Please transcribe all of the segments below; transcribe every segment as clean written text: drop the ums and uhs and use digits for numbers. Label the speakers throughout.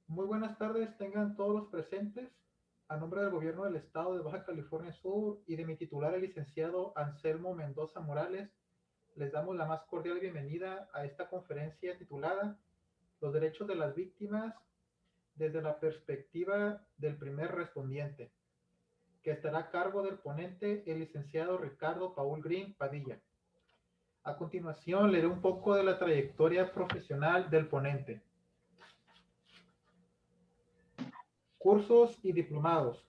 Speaker 1: Muy buenas tardes, tengan todos los presentes. A nombre del Gobierno del Estado de Baja California Sur y de mi titular, el licenciado Anselmo Mendoza Morales, les damos la más cordial bienvenida a esta conferencia titulada Los derechos de las víctimas desde la perspectiva del primer respondiente, que estará a cargo del ponente, el licenciado Ricardo Paul Green Padilla. A continuación, leeré un poco de la trayectoria profesional del ponente. Cursos y diplomados.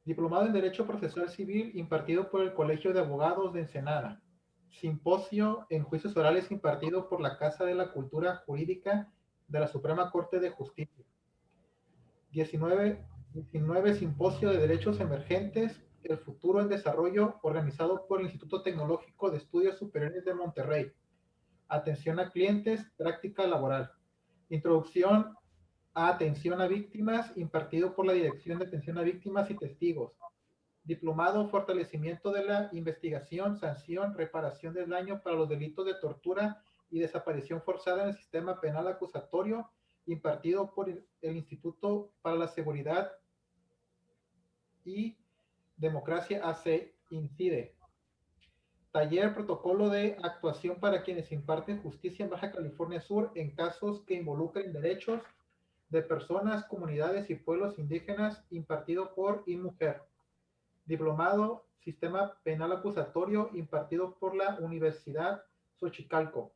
Speaker 1: Diplomado en Derecho Procesal Civil impartido por el Colegio de Abogados de Ensenada. Simposio en Juicios Orales impartido por la Casa de la Cultura Jurídica de la Suprema Corte de Justicia. 19 Simposio de Derechos Emergentes, El Futuro en Desarrollo, organizado por el Instituto Tecnológico de Estudios Superiores de Monterrey. Atención a clientes, práctica laboral. Introducción a Atención a Víctimas, impartido por la Dirección de Atención a Víctimas y Testigos. Diplomado Fortalecimiento de la Investigación, Sanción, Reparación del Daño para los delitos de tortura y desaparición forzada en el sistema penal acusatorio, impartido por el Instituto para la Seguridad y Democracia AC, INCIDE. Taller Protocolo de Actuación para quienes imparten justicia en Baja California Sur en casos que involucren derechos de personas, comunidades y pueblos indígenas, impartido por INMUJER. Diplomado Sistema Penal Acusatorio impartido por la Universidad Xochicalco.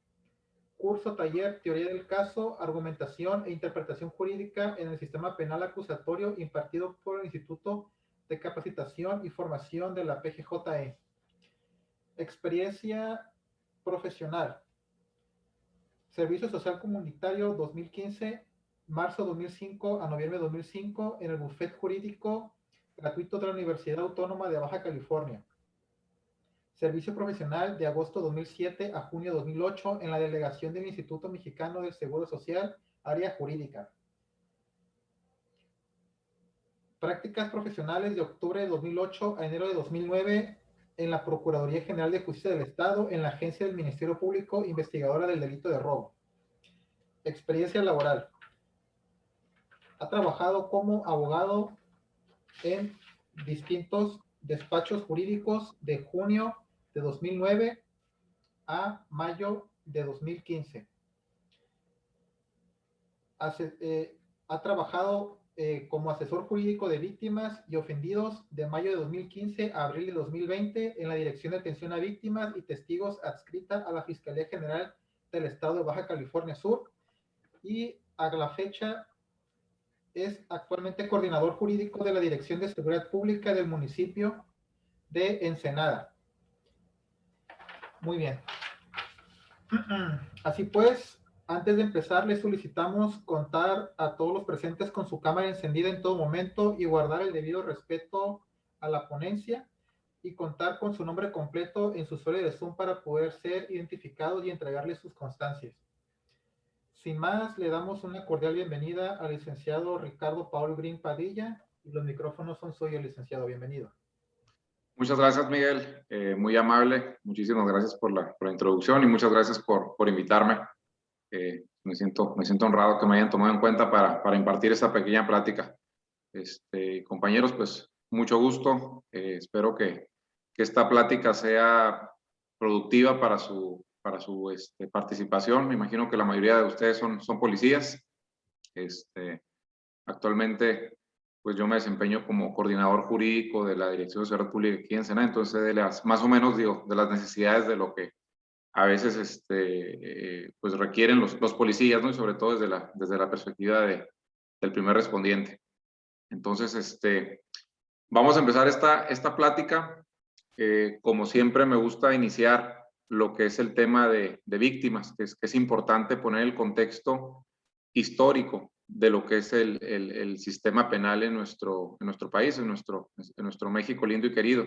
Speaker 1: Curso taller Teoría del Caso, Argumentación e Interpretación Jurídica en el Sistema Penal Acusatorio impartido por el Instituto de Capacitación y Formación de la PGJE. Experiencia profesional. Servicio Social Comunitario 2015, marzo 2005 a noviembre 2005 en el Bufet Jurídico gratuito de la Universidad Autónoma de Baja California. Servicio profesional de agosto 2007 a junio 2008 en la delegación del Instituto Mexicano del Seguro Social, área jurídica. Prácticas profesionales de octubre de 2008 a enero de 2009 en la Procuraduría General de Justicia del Estado, en la Agencia del Ministerio Público, investigadora del delito de robo. Experiencia laboral. Ha trabajado como abogado en distintos despachos jurídicos de junio de 2009 a mayo de 2015. Ha trabajado como asesor jurídico de víctimas y ofendidos de mayo de 2015 a abril de 2020 en la Dirección de Atención a Víctimas y Testigos adscrita a la Fiscalía General del Estado de Baja California Sur, y a la fecha es actualmente coordinador jurídico de la Dirección de Seguridad Pública del municipio de Ensenada. Muy bien. Así pues, antes de empezar, les solicitamos contar a todos los presentes con su cámara encendida en todo momento y guardar el debido respeto a la ponencia, y contar con su nombre completo en su usuario de Zoom para poder ser identificados y entregarles sus constancias. Sin más, le damos una cordial bienvenida al licenciado Ricardo Paul Green Padilla, y los micrófonos son suyos, licenciado. Bienvenido.
Speaker 2: Muchas gracias, Miguel. Muy amable. Muchísimas gracias por la introducción y muchas gracias por invitarme. Me siento honrado que me hayan tomado en cuenta para impartir esta pequeña plática. Compañeros, pues mucho gusto. Espero que esta plática sea productiva para su participación. Me imagino que la mayoría de ustedes son policías. Actualmente, pues yo me desempeño como coordinador jurídico de la Dirección de Seguridad Pública aquí en Ensenada, entonces de las, más o menos digo, de las necesidades de lo que a veces pues requieren los policías, ¿no? Y sobre todo desde la perspectiva del primer respondiente. Entonces, vamos a empezar esta plática. Como siempre, me gusta iniciar lo que es el tema de víctimas, que es importante poner el contexto histórico de lo que es el sistema penal en nuestro país, en nuestro México lindo y querido.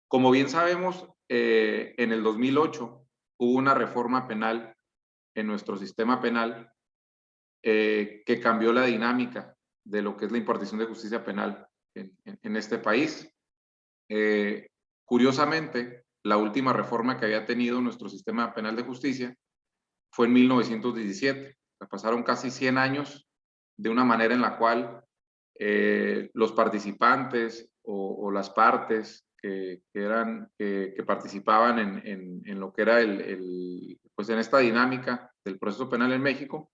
Speaker 2: Como bien sabemos, en el 2008 hubo una reforma penal en nuestro sistema penal que cambió la dinámica de lo que es la impartición de justicia penal en este país. Curiosamente, la última reforma que había tenido nuestro sistema penal de justicia fue en 1917. Pasaron casi 100 años de una manera en la cual los participantes o las partes que participaban en lo que era pues en esta dinámica del proceso penal en México,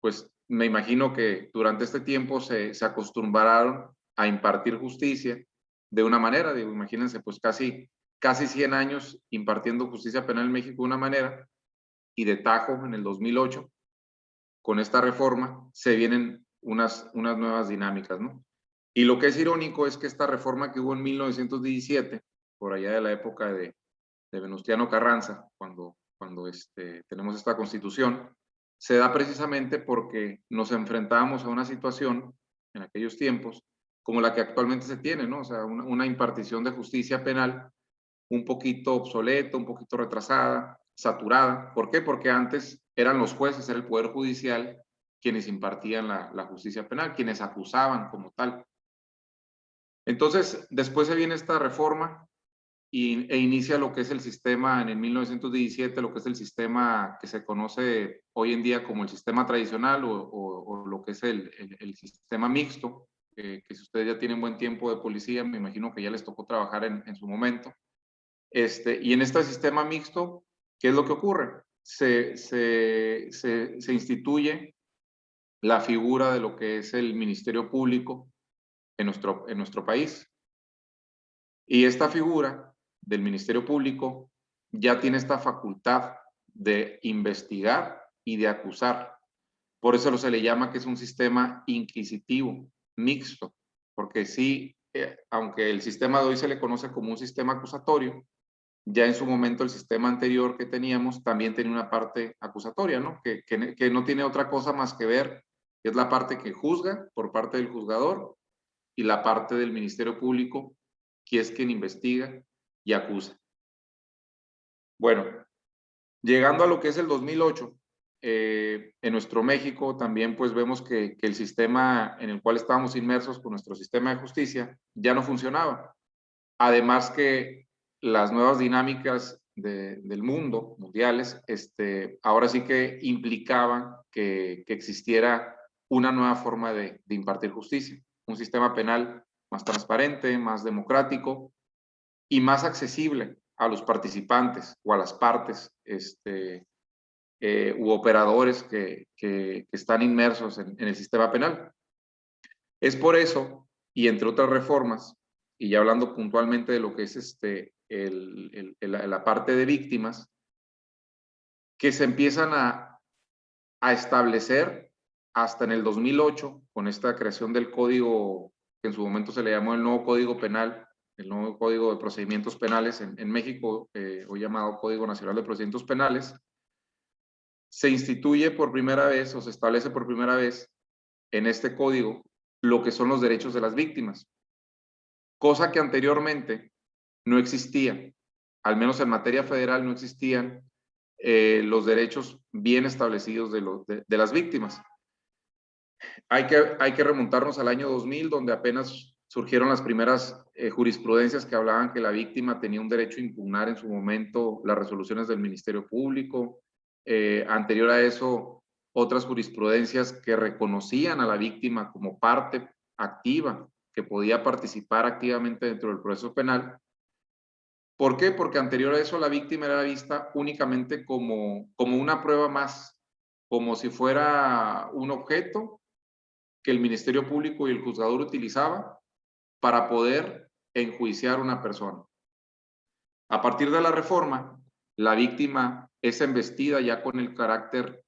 Speaker 2: pues me imagino que durante este tiempo se acostumbraron a impartir justicia de una manera, digo, imagínense, pues casi 100 años impartiendo justicia penal en México de una manera, y de tajo en el 2008, con esta reforma, se vienen unas nuevas dinámicas, ¿no? Y lo que es irónico es que esta reforma que hubo en 1917, por allá de la época de Venustiano Carranza, cuando tenemos esta constitución, se da precisamente porque nos enfrentábamos a una situación en aquellos tiempos como la que actualmente se tiene, ¿no? O sea, una impartición de justicia penal un poquito obsoleta, un poquito retrasada, saturada. ¿Por qué? Porque antes eran los jueces, era el Poder Judicial quienes impartían la justicia penal, quienes acusaban como tal. Entonces, después se viene esta reforma e inicia lo que es el sistema en el 1917, lo que es el sistema que se conoce hoy en día como el sistema tradicional o lo que es el sistema mixto, que si ustedes ya tienen buen tiempo de policía, me imagino que ya les tocó trabajar en su momento. Y en este sistema mixto, ¿qué es lo que ocurre? Se instituye la figura de lo que es el Ministerio Público en nuestro país. Y esta figura del Ministerio Público ya tiene esta facultad de investigar y de acusar. Por eso se le llama que es un sistema inquisitivo, mixto, porque sí, aunque el sistema de hoy se le conoce como un sistema acusatorio, ya en su momento el sistema anterior que teníamos también tenía una parte acusatoria, ¿no? Que no tiene otra cosa más que ver, que es la parte que juzga por parte del juzgador y la parte del Ministerio Público, que es quien investiga y acusa. Bueno, llegando a lo que es el 2008, en nuestro México también pues vemos que el sistema en el cual estábamos inmersos con nuestro sistema de justicia ya no funcionaba. Además que las nuevas dinámicas del mundo, mundiales, ahora sí que implicaban que existiera una nueva forma de impartir justicia, un sistema penal más transparente, más democrático y más accesible a los participantes o a las partes u operadores que están inmersos en el sistema penal. Es por eso, y entre otras reformas, y ya hablando puntualmente de lo que es la parte de víctimas, que se empiezan a establecer hasta en el 2008, con esta creación del código, que en su momento se le llamó el nuevo Código Penal, el nuevo Código de Procedimientos Penales en México, hoy llamado Código Nacional de Procedimientos Penales, se instituye por primera vez o se establece por primera vez en este código lo que son los derechos de las víctimas, cosa que anteriormente no existía, al menos en materia federal no existían los derechos bien establecidos de las víctimas. Hay que remontarnos al año 2000, donde apenas surgieron las primeras jurisprudencias que hablaban que la víctima tenía un derecho a impugnar en su momento las resoluciones del Ministerio Público. Anterior a eso, otras jurisprudencias que reconocían a la víctima como parte activa, que podía participar activamente dentro del proceso penal. ¿Por qué? Porque anterior a eso la víctima era vista únicamente como una prueba más, como si fuera un objeto que el Ministerio Público y el juzgador utilizaba para poder enjuiciar a una persona. A partir de la reforma, la víctima es embestida ya con el carácter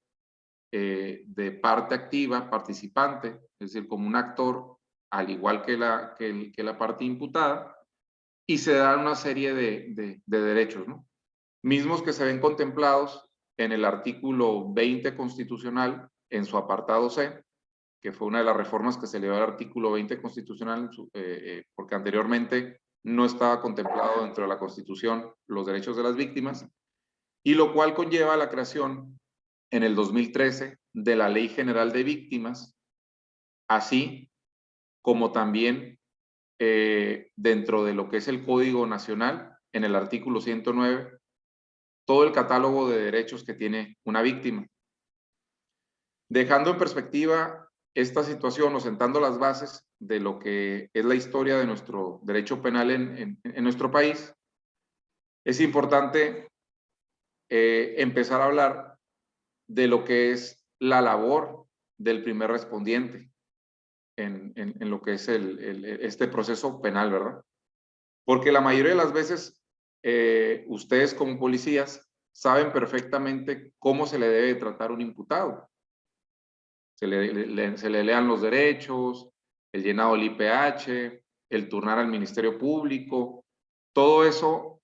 Speaker 2: de parte activa, participante, es decir, como un actor, al igual que la parte imputada, y se dan una serie de derechos, ¿no? Mismos que se ven contemplados en el artículo 20 constitucional, en su apartado C, que fue una de las reformas que se le dio al artículo 20 constitucional, porque anteriormente no estaba contemplado dentro de la Constitución los derechos de las víctimas, y lo cual conlleva la creación en el 2013 de la Ley General de Víctimas, así como también dentro de lo que es el Código Nacional, en el artículo 109, todo el catálogo de derechos que tiene una víctima. Dejando en perspectiva esta situación o sentando las bases de lo que es la historia de nuestro derecho penal en nuestro país, es importante empezar a hablar de lo que es la labor del primer respondiente en lo que es este proceso penal, ¿verdad? Porque la mayoría de las veces ustedes como policías saben perfectamente cómo se le debe tratar un imputado. Se le lean los derechos, el llenado del IPH, el turnar al Ministerio Público. Todo eso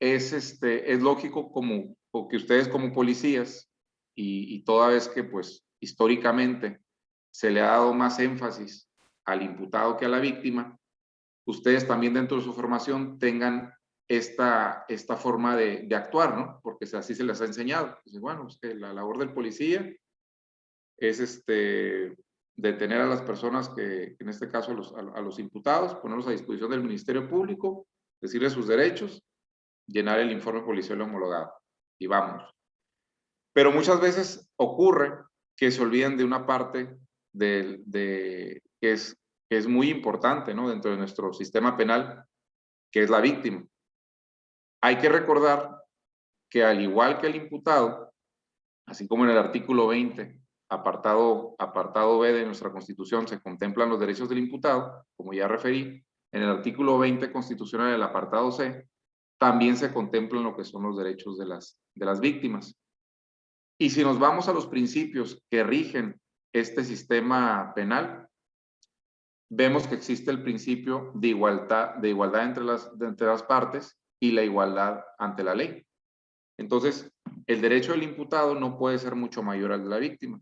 Speaker 2: es lógico como que ustedes como policías y toda vez que pues históricamente se le ha dado más énfasis al imputado que a la víctima, ustedes también dentro de su formación tengan esta forma de actuar, ¿no? Porque así se les ha enseñado. Entonces, bueno, es que la labor del policía es detener a las personas que, en este caso a los imputados, ponerlos a disposición del Ministerio Público, decirles sus derechos, llenar el informe policial homologado y vamos. Pero muchas veces ocurre que se olvidan de una parte que es muy importante, ¿no? Dentro de nuestro sistema penal, que es la víctima. Hay que recordar que al igual que el imputado, así como en el artículo 20, apartado B de nuestra Constitución, se contemplan los derechos del imputado, como ya referí, en el artículo 20 constitucional, el apartado C, también se contemplan lo que son los derechos de las víctimas. Y si nos vamos a los principios que rigen este sistema penal, vemos que existe el principio de igualdad entre las partes y la igualdad ante la ley. Entonces, el derecho del imputado no puede ser mucho mayor al de la víctima.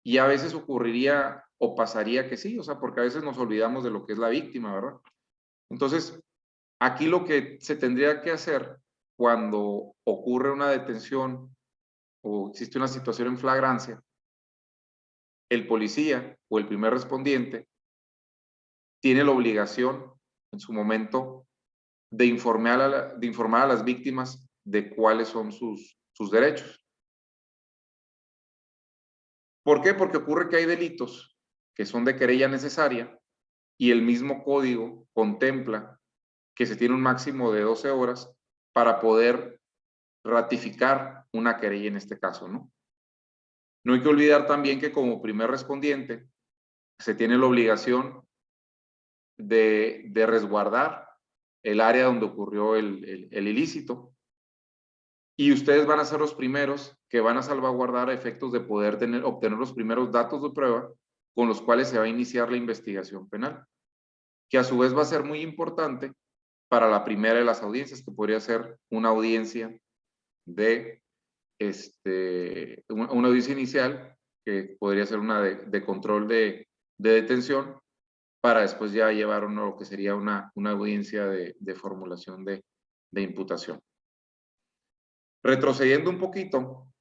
Speaker 2: Y a veces ocurriría o pasaría que sí, o sea, porque a veces nos olvidamos de lo que es la víctima, ¿verdad? Entonces, aquí lo que se tendría que hacer cuando ocurre una detención o existe una situación en flagrancia, el policía o el primer respondiente tiene la obligación en su momento de informar a las víctimas de cuáles son sus derechos. ¿Por qué? Porque ocurre que hay delitos que son de querella necesaria y el mismo código contempla que se tiene un máximo de 12 horas para poder ratificar una querella en este caso, ¿no? No hay que olvidar también que como primer respondiente se tiene la obligación de resguardar el área donde ocurrió el ilícito. Y ustedes van a ser los primeros que van a salvaguardar a efectos de poder obtener los primeros datos de prueba con los cuales se va a iniciar la investigación penal, que a su vez va a ser muy importante para la primera de las audiencias, que podría ser una audiencia de una audiencia inicial, que podría ser una de control de detención, para después ya llevar uno lo que sería una audiencia de formulación de imputación. Retrocediendo un poquito,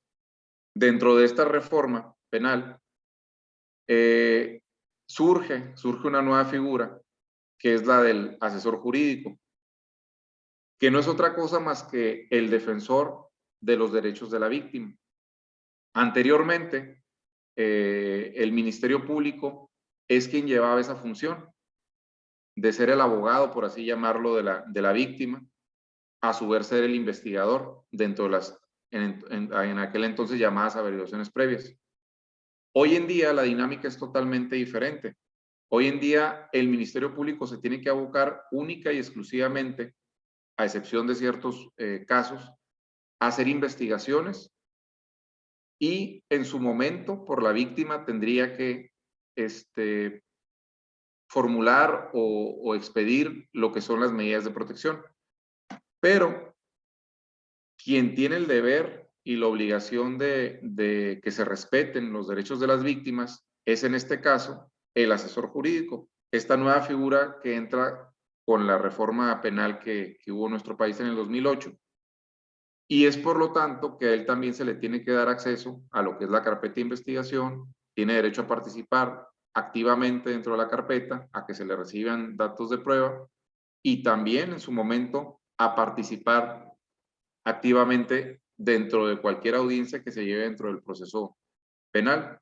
Speaker 2: dentro de esta reforma penal, surge una nueva figura, que es la del asesor jurídico, que no es otra cosa más que el defensor de los derechos de la víctima. Anteriormente, el Ministerio Público es quien llevaba esa función de ser el abogado, por así llamarlo, de la víctima, a su vez ser el investigador dentro de en aquel entonces llamadas averiguaciones previas. Hoy en día la dinámica es totalmente diferente. Hoy en día el Ministerio Público se tiene que abocar única y exclusivamente, a excepción de ciertos casos, a hacer investigaciones y en su momento por la víctima tendría que formular o expedir lo que son las medidas de protección. Pero quien tiene el deber y la obligación de que se respeten los derechos de las víctimas es en este caso el asesor jurídico, esta nueva figura que entra con la reforma penal que hubo en nuestro país en el 2008. Y es por lo tanto que a él también se le tiene que dar acceso a lo que es la carpeta de investigación, tiene derecho a participar activamente dentro de la carpeta, a que se le reciban datos de prueba y también en su momento a participar activamente dentro de cualquier audiencia que se lleve dentro del proceso penal.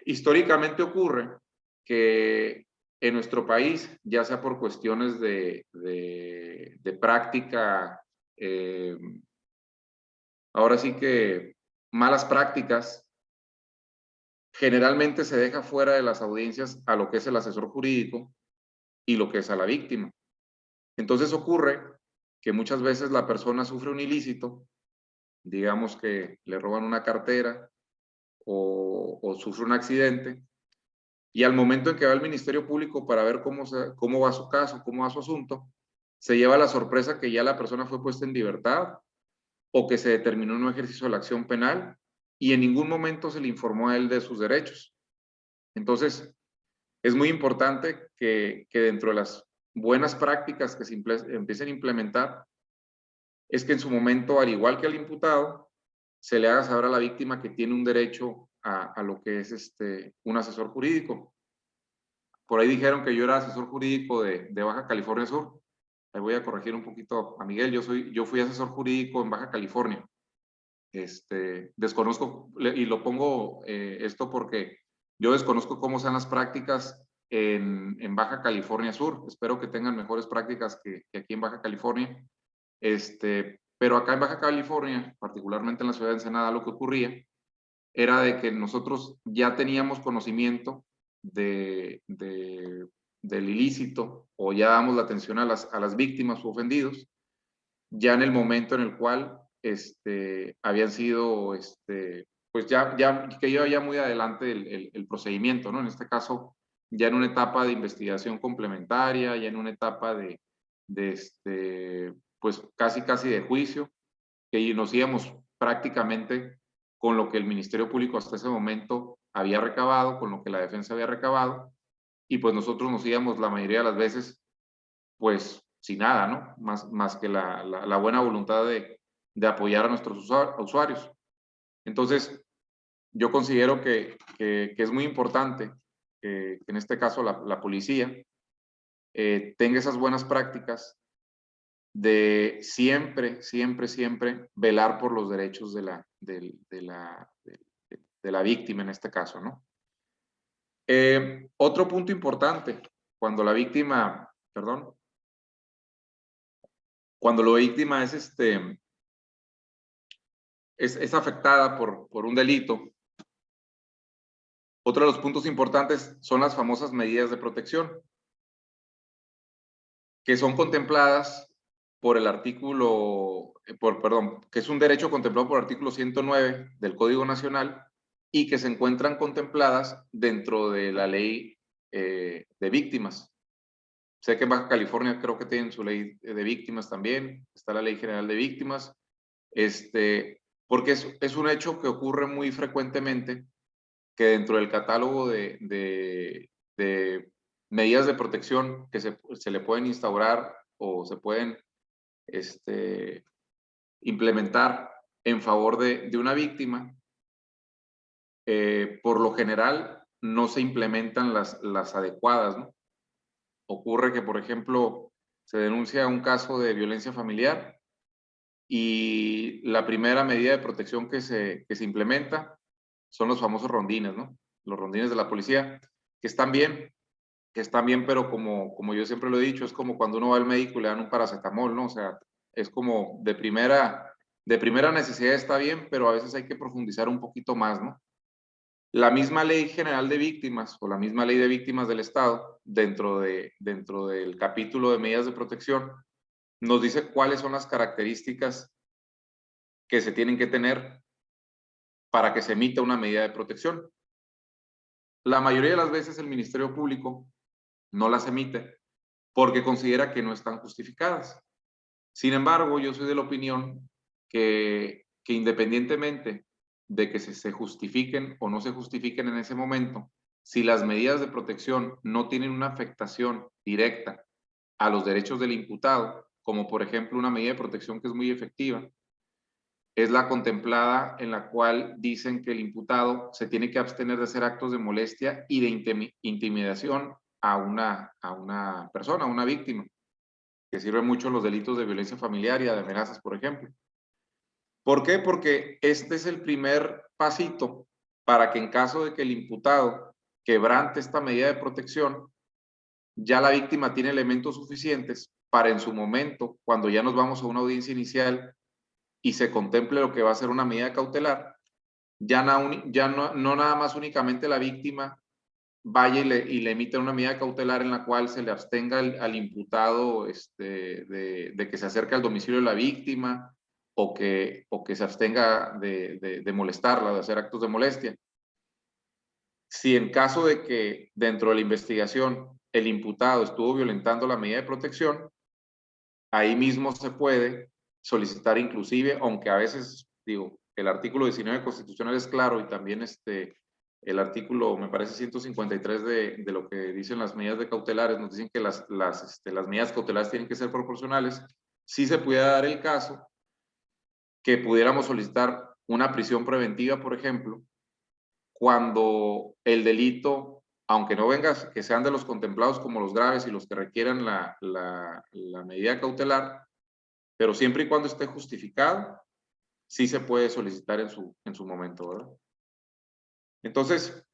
Speaker 2: Históricamente ocurre que en nuestro país, ya sea por cuestiones de práctica, ahora sí que malas prácticas, generalmente se deja fuera de las audiencias a lo que es el asesor jurídico y lo que es a la víctima. Entonces ocurre que muchas veces la persona sufre un ilícito, digamos que le roban una cartera o sufre un accidente, y al momento en que va al Ministerio Público para ver cómo va su caso, cómo va su asunto, se lleva la sorpresa que ya la persona fue puesta en libertad o que se determinó un ejercicio de la acción penal y en ningún momento se le informó a él de sus derechos. Entonces, es muy importante que dentro de las buenas prácticas que se empiecen a implementar es que en su momento, al igual que al imputado, se le haga saber a la víctima que tiene un derecho a lo que es un asesor jurídico. Por ahí dijeron que yo era asesor jurídico de Baja California Sur. Ahí voy a corregir un poquito a Miguel. Yo fui asesor jurídico en Baja California. Desconozco, y lo pongo esto porque yo desconozco cómo sean las prácticas en Baja California Sur. Espero que tengan mejores prácticas que aquí en Baja California. Pero acá en Baja California, particularmente en la ciudad de Ensenada, lo que ocurría era de que nosotros ya teníamos conocimiento del ilícito o ya damos la atención a las víctimas o ofendidos, ya en el momento en el cual habían sido, pues que iba ya muy adelante el procedimiento, ¿no? En este caso, ya en una etapa de investigación complementaria, ya en una etapa pues casi de juicio, que nos íbamos prácticamente con lo que el Ministerio Público hasta ese momento había recabado, con lo que la defensa había recabado, y pues nosotros nos íbamos la mayoría de las veces, pues sin nada, ¿no? Más que la buena voluntad de apoyar a nuestros usuarios. Entonces, yo considero que es muy importante que en este caso la policía tenga esas buenas prácticas de siempre velar por los derechos de la víctima en este caso, ¿no? Otro punto importante, cuando la víctima, perdón, cuando la víctima es afectada por un delito, otro de los puntos importantes son las famosas medidas de protección, que son contempladas por el artículo, que es un derecho contemplado por el artículo 109 del Código Nacional y que se encuentran contempladas dentro de la ley de víctimas. Sé que en Baja California creo que tienen su ley de víctimas también, está la Ley General de Víctimas, porque es un hecho que ocurre muy frecuentemente que dentro del catálogo de medidas de protección que se le pueden instaurar o se pueden implementar en favor de una víctima, por lo general no se implementan las adecuadas, ¿no? Ocurre que, por ejemplo, se denuncia un caso de violencia familiar y la primera medida de protección que se implementa son los famosos rondines, ¿no? Los rondines de la policía, que están bien, pero como yo siempre lo he dicho, es como cuando uno va al médico y le dan un paracetamol, ¿no? O sea, es como de primera necesidad está bien, pero a veces hay que profundizar un poquito más, ¿no? La misma Ley General de Víctimas o la misma Ley de Víctimas del Estado, dentro del capítulo de medidas de protección, nos dice cuáles son las características que se tienen que tener para que se emita una medida de protección. La mayoría de las veces el Ministerio Público no las emite porque considera que no están justificadas. Sin embargo, yo soy de la opinión que independientemente de que se justifiquen o no se justifiquen en ese momento, si las medidas de protección no tienen una afectación directa a los derechos del imputado, como por ejemplo una medida de protección que es muy efectiva, es la contemplada en la cual dicen que el imputado se tiene que abstener de hacer actos de molestia y de intimidación a una persona, a una víctima, que sirve mucho en los delitos de violencia familiar y de amenazas, por ejemplo. ¿Por qué? Porque este es el primer pasito para que en caso de que el imputado quebrante esta medida de protección, ya la víctima tiene elementos suficientes para en su momento, cuando ya nos vamos a una audiencia inicial y se contemple lo que va a ser una medida cautelar, ya no nada más únicamente la víctima vaya y le emita una medida cautelar en la cual se le abstenga al imputado de que se acerque al domicilio de la víctima o que se abstenga de molestarla, de hacer actos de molestia. Si en caso de que dentro de la investigación el imputado estuvo violentando la medida de protección, ahí mismo se puede solicitar inclusive, aunque a veces, digo, el artículo 19 constitucional es claro y también el artículo, me parece 153 de lo que dicen las medidas de cautelares, nos dicen que las medidas cautelares tienen que ser proporcionales. Sí se puede dar el caso que pudiéramos solicitar una prisión preventiva, por ejemplo, cuando el delito, aunque no venga, que sean de los contemplados como los graves y los que requieran la medida cautelar, pero siempre y cuando esté justificado, sí se puede solicitar en su momento, ¿verdad? Entonces,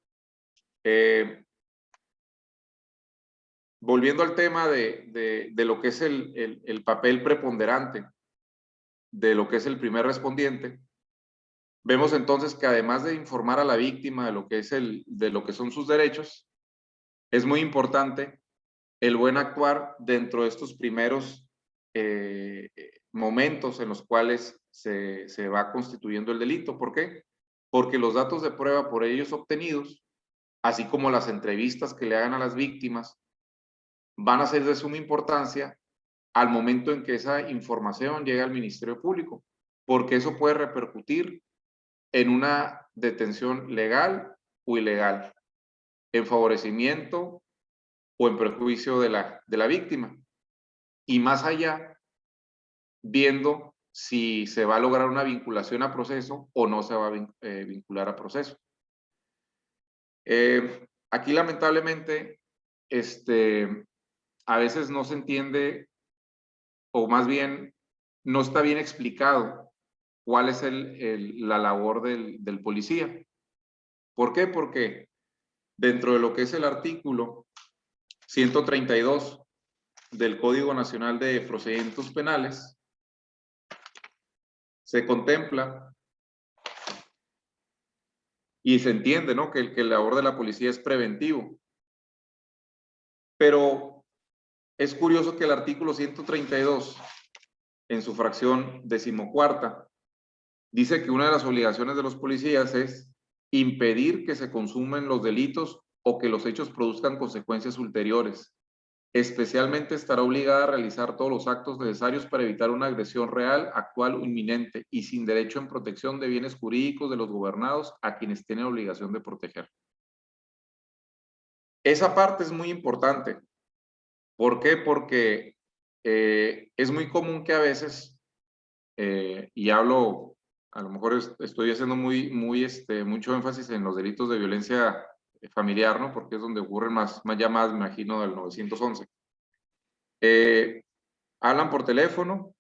Speaker 2: volviendo al tema de lo que es el papel preponderante de lo que es el primer respondiente, vemos entonces que además de informar a la víctima de lo que son sus derechos, es muy importante el buen actuar dentro de estos primeros momentos en los cuales se va constituyendo el delito. ¿Por qué? Porque los datos de prueba por ellos obtenidos, así como las entrevistas que le hagan a las víctimas, van a ser de suma importancia al momento en que esa información llegue al Ministerio Público, porque eso puede repercutir en una detención legal o ilegal, en favorecimiento o en perjuicio de la víctima. Y más allá, viendo si se va a lograr una vinculación a proceso o no se va a vincular a proceso. Aquí lamentablemente, a veces no se entiende, o más bien no está bien explicado cuál es la labor del policía. ¿Por qué? Porque dentro de lo que es el artículo 132 del Código Nacional de Procedimientos Penales, se contempla y se entiende, ¿no?, que el labor de la policía es preventivo. Pero es curioso que el artículo 132, en su fracción 14ª, dice que una de las obligaciones de los policías es impedir que se consumen los delitos o que los hechos produzcan consecuencias ulteriores. Especialmente estará obligada a realizar todos los actos necesarios para evitar una agresión real, actual o inminente y sin derecho en protección de bienes jurídicos de los gobernados a quienes tienen obligación de proteger. Esa parte es muy importante. ¿Por qué? Porque es muy común que a veces, y hablo, a lo mejor estoy haciendo mucho énfasis en los delitos de violencia familiar, ¿no? Porque es donde ocurren más llamadas, me imagino, del 911. Hablan por teléfono,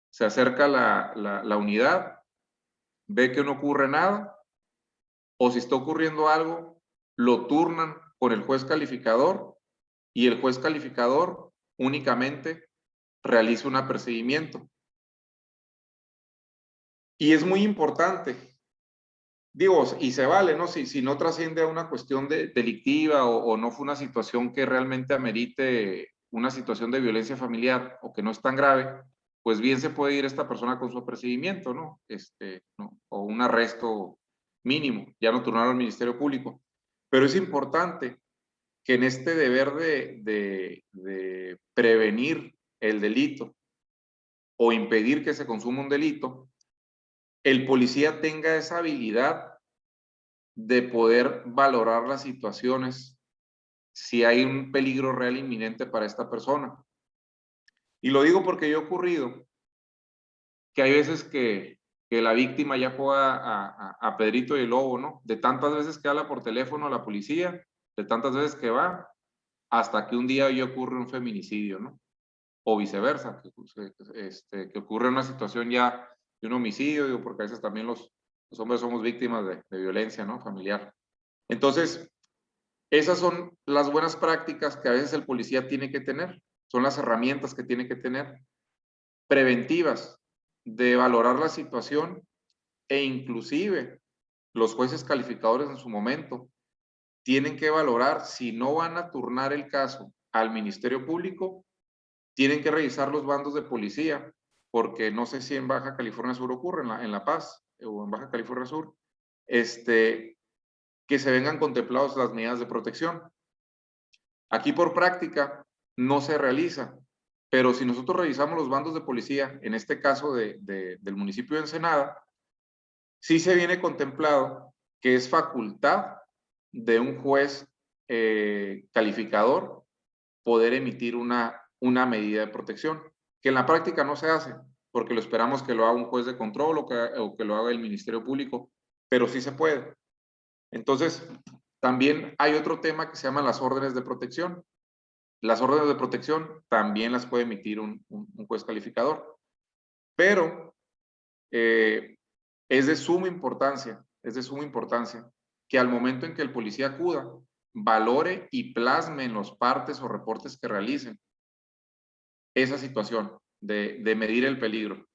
Speaker 2: se acerca la unidad, ve que no ocurre nada, o si está ocurriendo algo, lo turnan con el juez calificador y el juez calificador únicamente realiza un apercibimiento. Y es muy importante, digo, y se vale, ¿no? Si no trasciende a una cuestión delictiva o no fue una situación que realmente amerite una situación de violencia familiar o que no es tan grave, pues bien se puede ir esta persona con su apercibimiento, ¿no? ¿No? O un arresto mínimo, ya no turnaron al Ministerio Público. Pero es importante que en este deber de prevenir el delito o impedir que se consuma un delito, el policía tenga esa habilidad de poder valorar las situaciones si hay un peligro real inminente para esta persona. Y lo digo porque yo he ocurrido que hay veces que la víctima ya juega a Pedrito y el Lobo, ¿no? De tantas veces que habla por teléfono a la policía, de tantas veces que va, hasta que un día ya ocurre un feminicidio, ¿no? O viceversa, que ocurre una situación ya de un homicidio, digo, porque a veces también Los hombres somos víctimas de violencia, ¿no? Familiar. Entonces, esas son las buenas prácticas que a veces el policía tiene que tener. Son las herramientas que tiene que tener preventivas de valorar la situación e inclusive los jueces calificadores en su momento tienen que valorar si no van a turnar el caso al Ministerio Público, tienen que revisar los bandos de policía, porque no sé si en Baja California Sur ocurre, en La Paz o en Baja California Sur, que se vengan contemplados las medidas de protección. Aquí por práctica no se realiza, pero si nosotros revisamos los bandos de policía, en este caso del municipio de Ensenada, sí se viene contemplado que es facultad de un juez calificador poder emitir una medida de protección, que en la práctica no se hace, porque lo esperamos que lo haga un juez de control o que lo haga el Ministerio Público, pero sí se puede. Entonces, también hay otro tema que se llama las órdenes de protección. Las órdenes de protección también las puede emitir un juez calificador, pero es de suma importancia que al momento en que el policía acuda, valore y plasme en los partes o reportes que realicen esa situación de medir el peligro,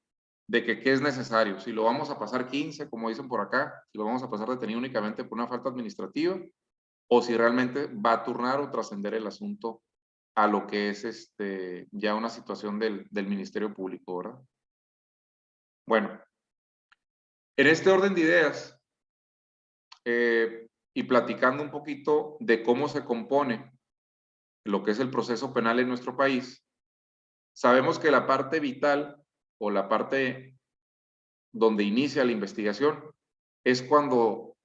Speaker 2: de que qué es necesario, si lo vamos a pasar 15, como dicen por acá, si lo vamos a pasar detenido únicamente por una falta administrativa, o si realmente va a turnar o trascender el asunto a lo que es ya una situación del Ministerio Público, ¿verdad? Bueno, en este orden de ideas, y platicando un poquito de cómo se compone lo que es el proceso penal en nuestro país, sabemos que la parte vital o la parte donde inicia la investigación es cuando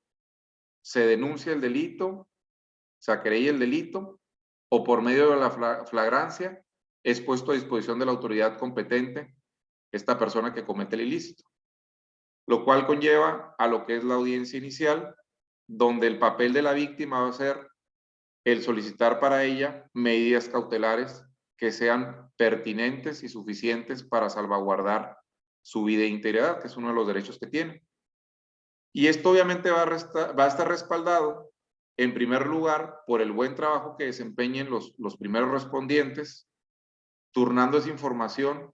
Speaker 2: se denuncia el delito, se acree el delito o por medio de la flagrancia es puesto a disposición de la autoridad competente esta persona que comete el ilícito, lo cual conlleva a lo que es la audiencia inicial, donde el papel de la víctima va a ser el solicitar para ella medidas cautelares que sean pertinentes y suficientes para salvaguardar su vida e integridad, que es uno de los derechos que tiene. Y esto obviamente va a estar respaldado, en primer lugar, por el buen trabajo que desempeñen los primeros respondientes, turnando esa información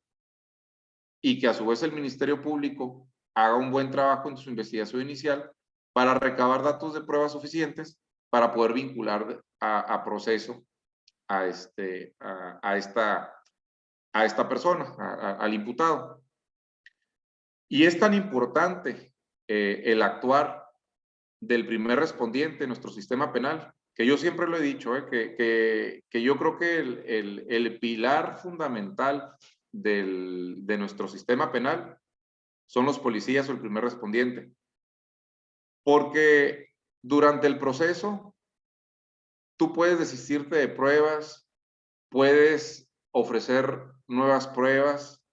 Speaker 2: y que a su vez el Ministerio Público haga un buen trabajo en su investigación inicial para recabar datos de pruebas suficientes para poder vincular a proceso a esta persona, al imputado. Y es tan importante el actuar del primer respondiente en nuestro sistema penal, que yo siempre lo he dicho, que yo creo que el pilar fundamental de nuestro sistema penal son los policías o el primer respondiente. Porque durante el proceso, tú puedes desistirte de pruebas, puedes ofrecer nuevas pruebas,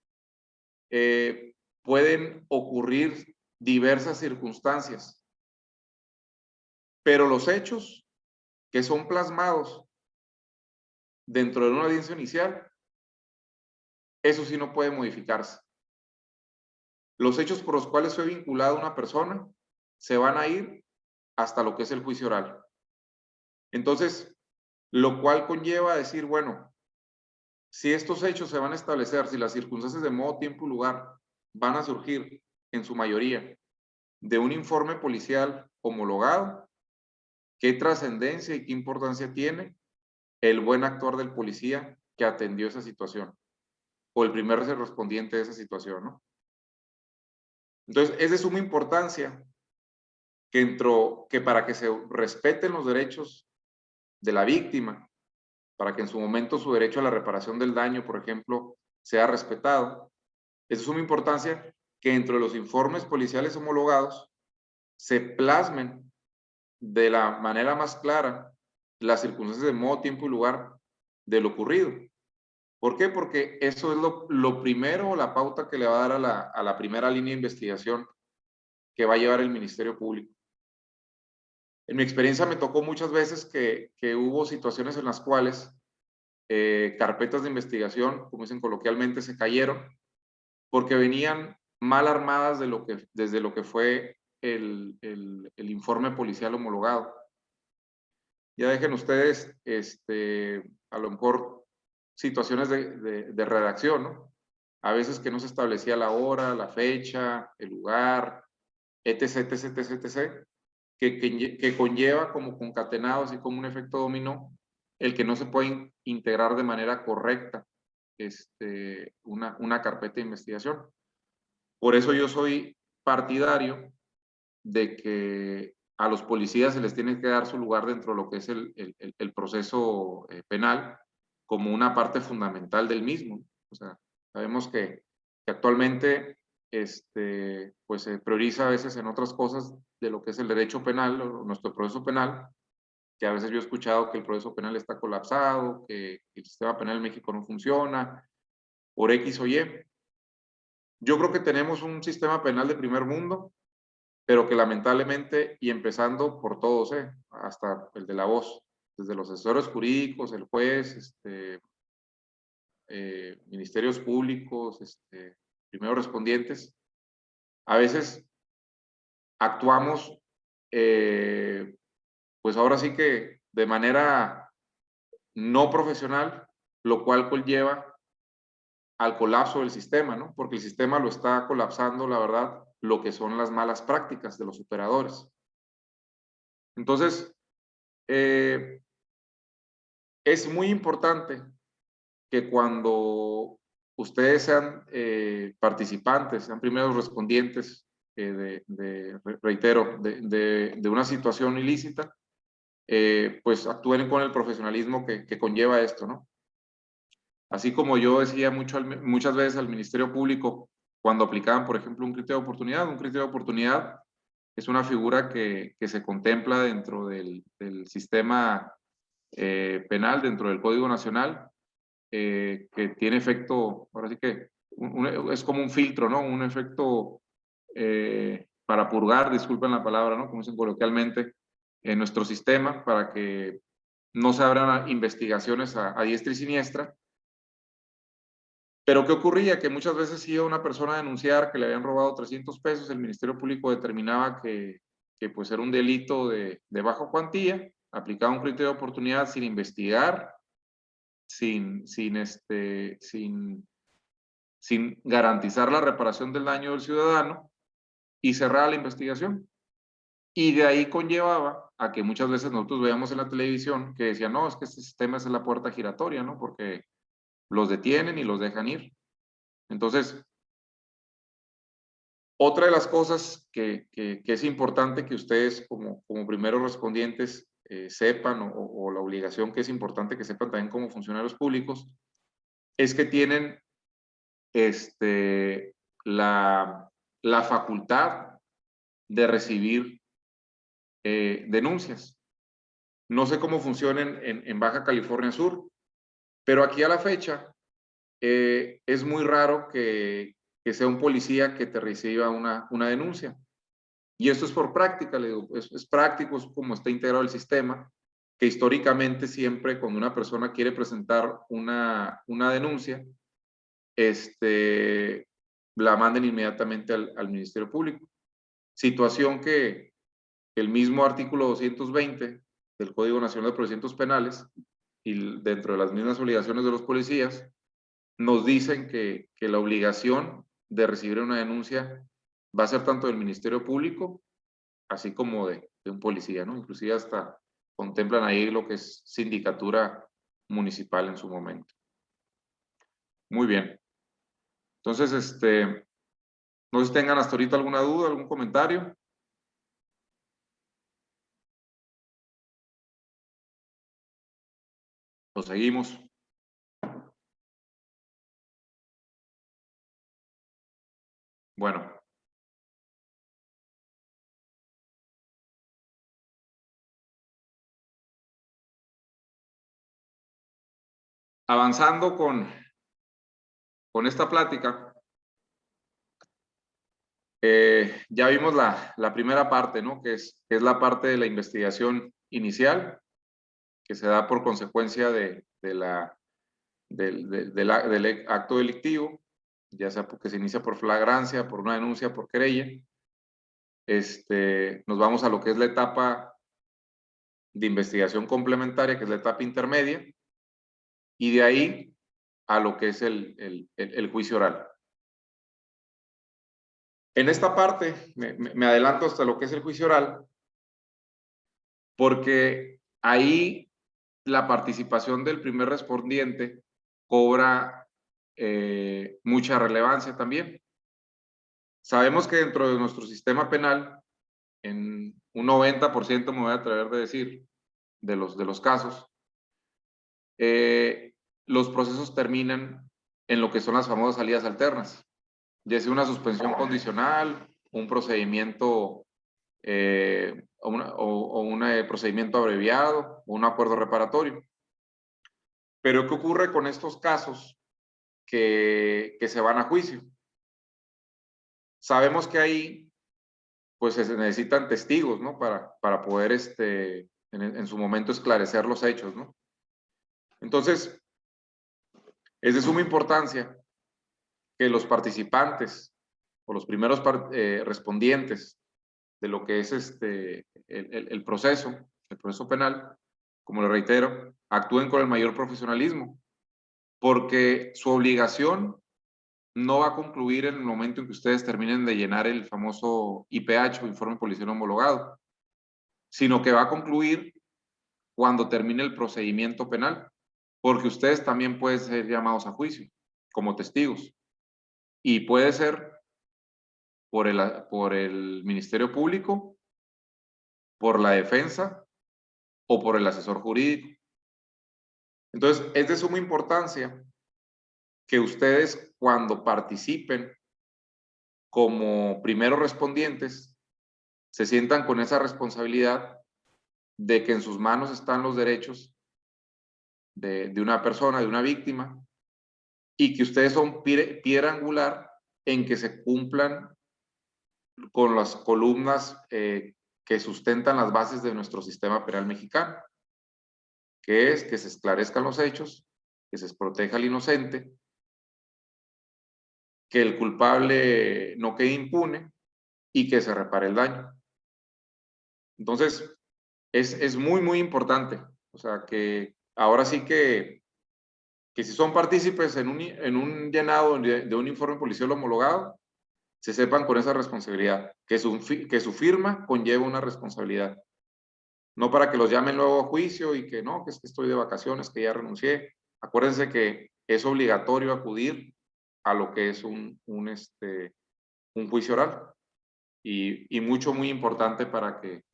Speaker 2: pueden ocurrir diversas circunstancias, pero los hechos que son plasmados dentro de una audiencia inicial, eso sí no puede modificarse. Los hechos por los cuales fue vinculada una persona se van a ir hasta lo que es el juicio oral. Entonces, lo cual conlleva a decir, bueno, si estos hechos se van a establecer, si las circunstancias de modo, tiempo y lugar van a surgir en su mayoría de un informe policial homologado, ¿qué trascendencia y qué importancia tiene el buen actuar del policía que atendió esa situación? O el primer respondiente de esa situación, ¿no? Entonces, es de suma importancia que para que se respeten los derechos de la víctima, para que en su momento su derecho a la reparación del daño, por ejemplo, sea respetado, es de suma importancia que dentro de los informes policiales homologados se plasmen de la manera más clara las circunstancias de modo, tiempo y lugar de lo ocurrido. ¿Por qué? Porque eso es lo primero, la pauta que le va a dar a la primera línea de investigación que va a llevar el Ministerio Público. En mi experiencia me tocó muchas veces que hubo situaciones en las cuales carpetas de investigación, como dicen coloquialmente, se cayeron porque venían mal armadas desde lo que fue el informe policial homologado. Ya dejen ustedes, a lo mejor, situaciones de redacción, ¿no? A veces que no se establecía la hora, la fecha, el lugar, etc., etc., etc., etc., que conlleva como concatenado, así como un efecto dominó, el que no se puede integrar de manera correcta una carpeta de investigación. Por eso yo soy partidario de que a los policías se les tiene que dar su lugar dentro de lo que es el proceso penal como una parte fundamental del mismo. O sea, sabemos que actualmente pues se prioriza a veces en otras cosas de lo que es el derecho penal o nuestro proceso penal, que a veces yo he escuchado que el proceso penal está colapsado, que el sistema penal en México no funciona, por X o Y. Yo creo que tenemos un sistema penal de primer mundo, pero que lamentablemente, y empezando por todos, hasta el de la voz, desde los asesores jurídicos, el juez, ministerios públicos, primeros respondientes, a veces actuamos, pues ahora sí que de manera no profesional, lo cual conlleva al colapso del sistema, ¿no? Porque el sistema lo está colapsando, la verdad, lo que son las malas prácticas de los operadores. Entonces, es muy importante que cuando ustedes sean participantes, sean primeros respondientes, reitero, de una situación ilícita, pues actúen con el profesionalismo que conlleva esto, ¿no? Así como yo decía muchas veces al Ministerio Público, cuando aplicaban, por ejemplo, un criterio de oportunidad es una figura que se contempla dentro del sistema penal, dentro del Código Nacional, que tiene efecto, ahora sí que es como un filtro, ¿no? Un efecto para purgar, disculpen la palabra, ¿no? Como dicen coloquialmente, en nuestro sistema, para que no se abran investigaciones a diestra y siniestra. Pero ¿qué ocurría? Que muchas veces iba una persona a denunciar que le habían robado 300 pesos, el Ministerio Público determinaba que pues era un delito de baja cuantía, aplicaba un criterio de oportunidad sin investigar, sin garantizar la reparación del daño del ciudadano y cerraba la investigación. Y de ahí conllevaba a que muchas veces nosotros veíamos en la televisión que decían, no, es que este sistema es la puerta giratoria, ¿no? Porque los detienen y los dejan ir. Entonces, otra de las cosas que es importante que ustedes como primeros respondientes sepan, o la obligación que es importante que sepan también como funcionarios públicos, es que tienen la facultad de recibir denuncias. No sé cómo funcionen en Baja California Sur, pero aquí a la fecha es muy raro que sea un policía que te reciba una denuncia. Y esto es por práctica, le digo, es práctico, es como está integrado el sistema, que históricamente siempre cuando una persona quiere presentar una denuncia, la manden inmediatamente al Ministerio Público. Situación que el mismo artículo 220 del Código Nacional de Procedimientos Penales y dentro de las mismas obligaciones de los policías, nos dicen que la obligación de recibir una denuncia va a ser tanto del Ministerio Público, así como de un policía, ¿no? Inclusive hasta contemplan ahí lo que es sindicatura municipal en su momento. Muy bien. Entonces, no sé si tengan hasta ahorita alguna duda, algún comentario. Lo seguimos. Bueno. Avanzando con esta plática, ya vimos la primera parte, ¿no? Que es la parte de la investigación inicial, que se da por consecuencia del acto delictivo, ya sea porque se inicia por flagrancia, por una denuncia, por querella. nos vamos a lo que es la etapa de investigación complementaria, que es la etapa intermedia, y de ahí a lo que es el juicio oral. En esta parte me adelanto hasta lo que es el juicio oral, porque ahí la participación del primer respondiente cobra mucha relevancia también. Sabemos que dentro de nuestro sistema penal, en un 90%, me voy a atrever a decir, de los casos, los procesos terminan en lo que son las famosas salidas alternas, ya sea una suspensión condicional, un procedimiento o un procedimiento abreviado o un acuerdo reparatorio. Pero ¿qué ocurre con estos casos que se van a juicio? Sabemos que ahí pues se necesitan testigos, ¿no? Para poder en su momento esclarecer los hechos, ¿no? Entonces, es de suma importancia que los participantes o los primeros respondientes de lo que es el proceso penal, como le reitero, actúen con el mayor profesionalismo, porque su obligación no va a concluir en el momento en que ustedes terminen de llenar el famoso IPH o informe policial homologado, sino que va a concluir cuando termine el procedimiento penal, porque ustedes también pueden ser llamados a juicio como testigos, y puede ser por el Ministerio Público, por la defensa o por el asesor jurídico. Entonces, es de suma importancia que ustedes, cuando participen como primeros respondientes, se sientan con esa responsabilidad de que en sus manos están los derechos de una persona, de una víctima, y que ustedes son piedra angular en que se cumplan con las columnas que sustentan las bases de nuestro sistema penal mexicano, que es que se esclarezcan los hechos, que se proteja al inocente, que el culpable no quede impune y que se repare el daño. Entonces, es muy, muy importante. O sea, que ahora sí que si son partícipes en un llenado de un informe policial homologado, se sepan con esa responsabilidad, que su firma conlleva una responsabilidad. No para que los llamen luego a juicio y que no, que es que estoy de vacaciones, que ya renuncié. Acuérdense que es obligatorio acudir a lo que es un juicio oral. Y muy importante para que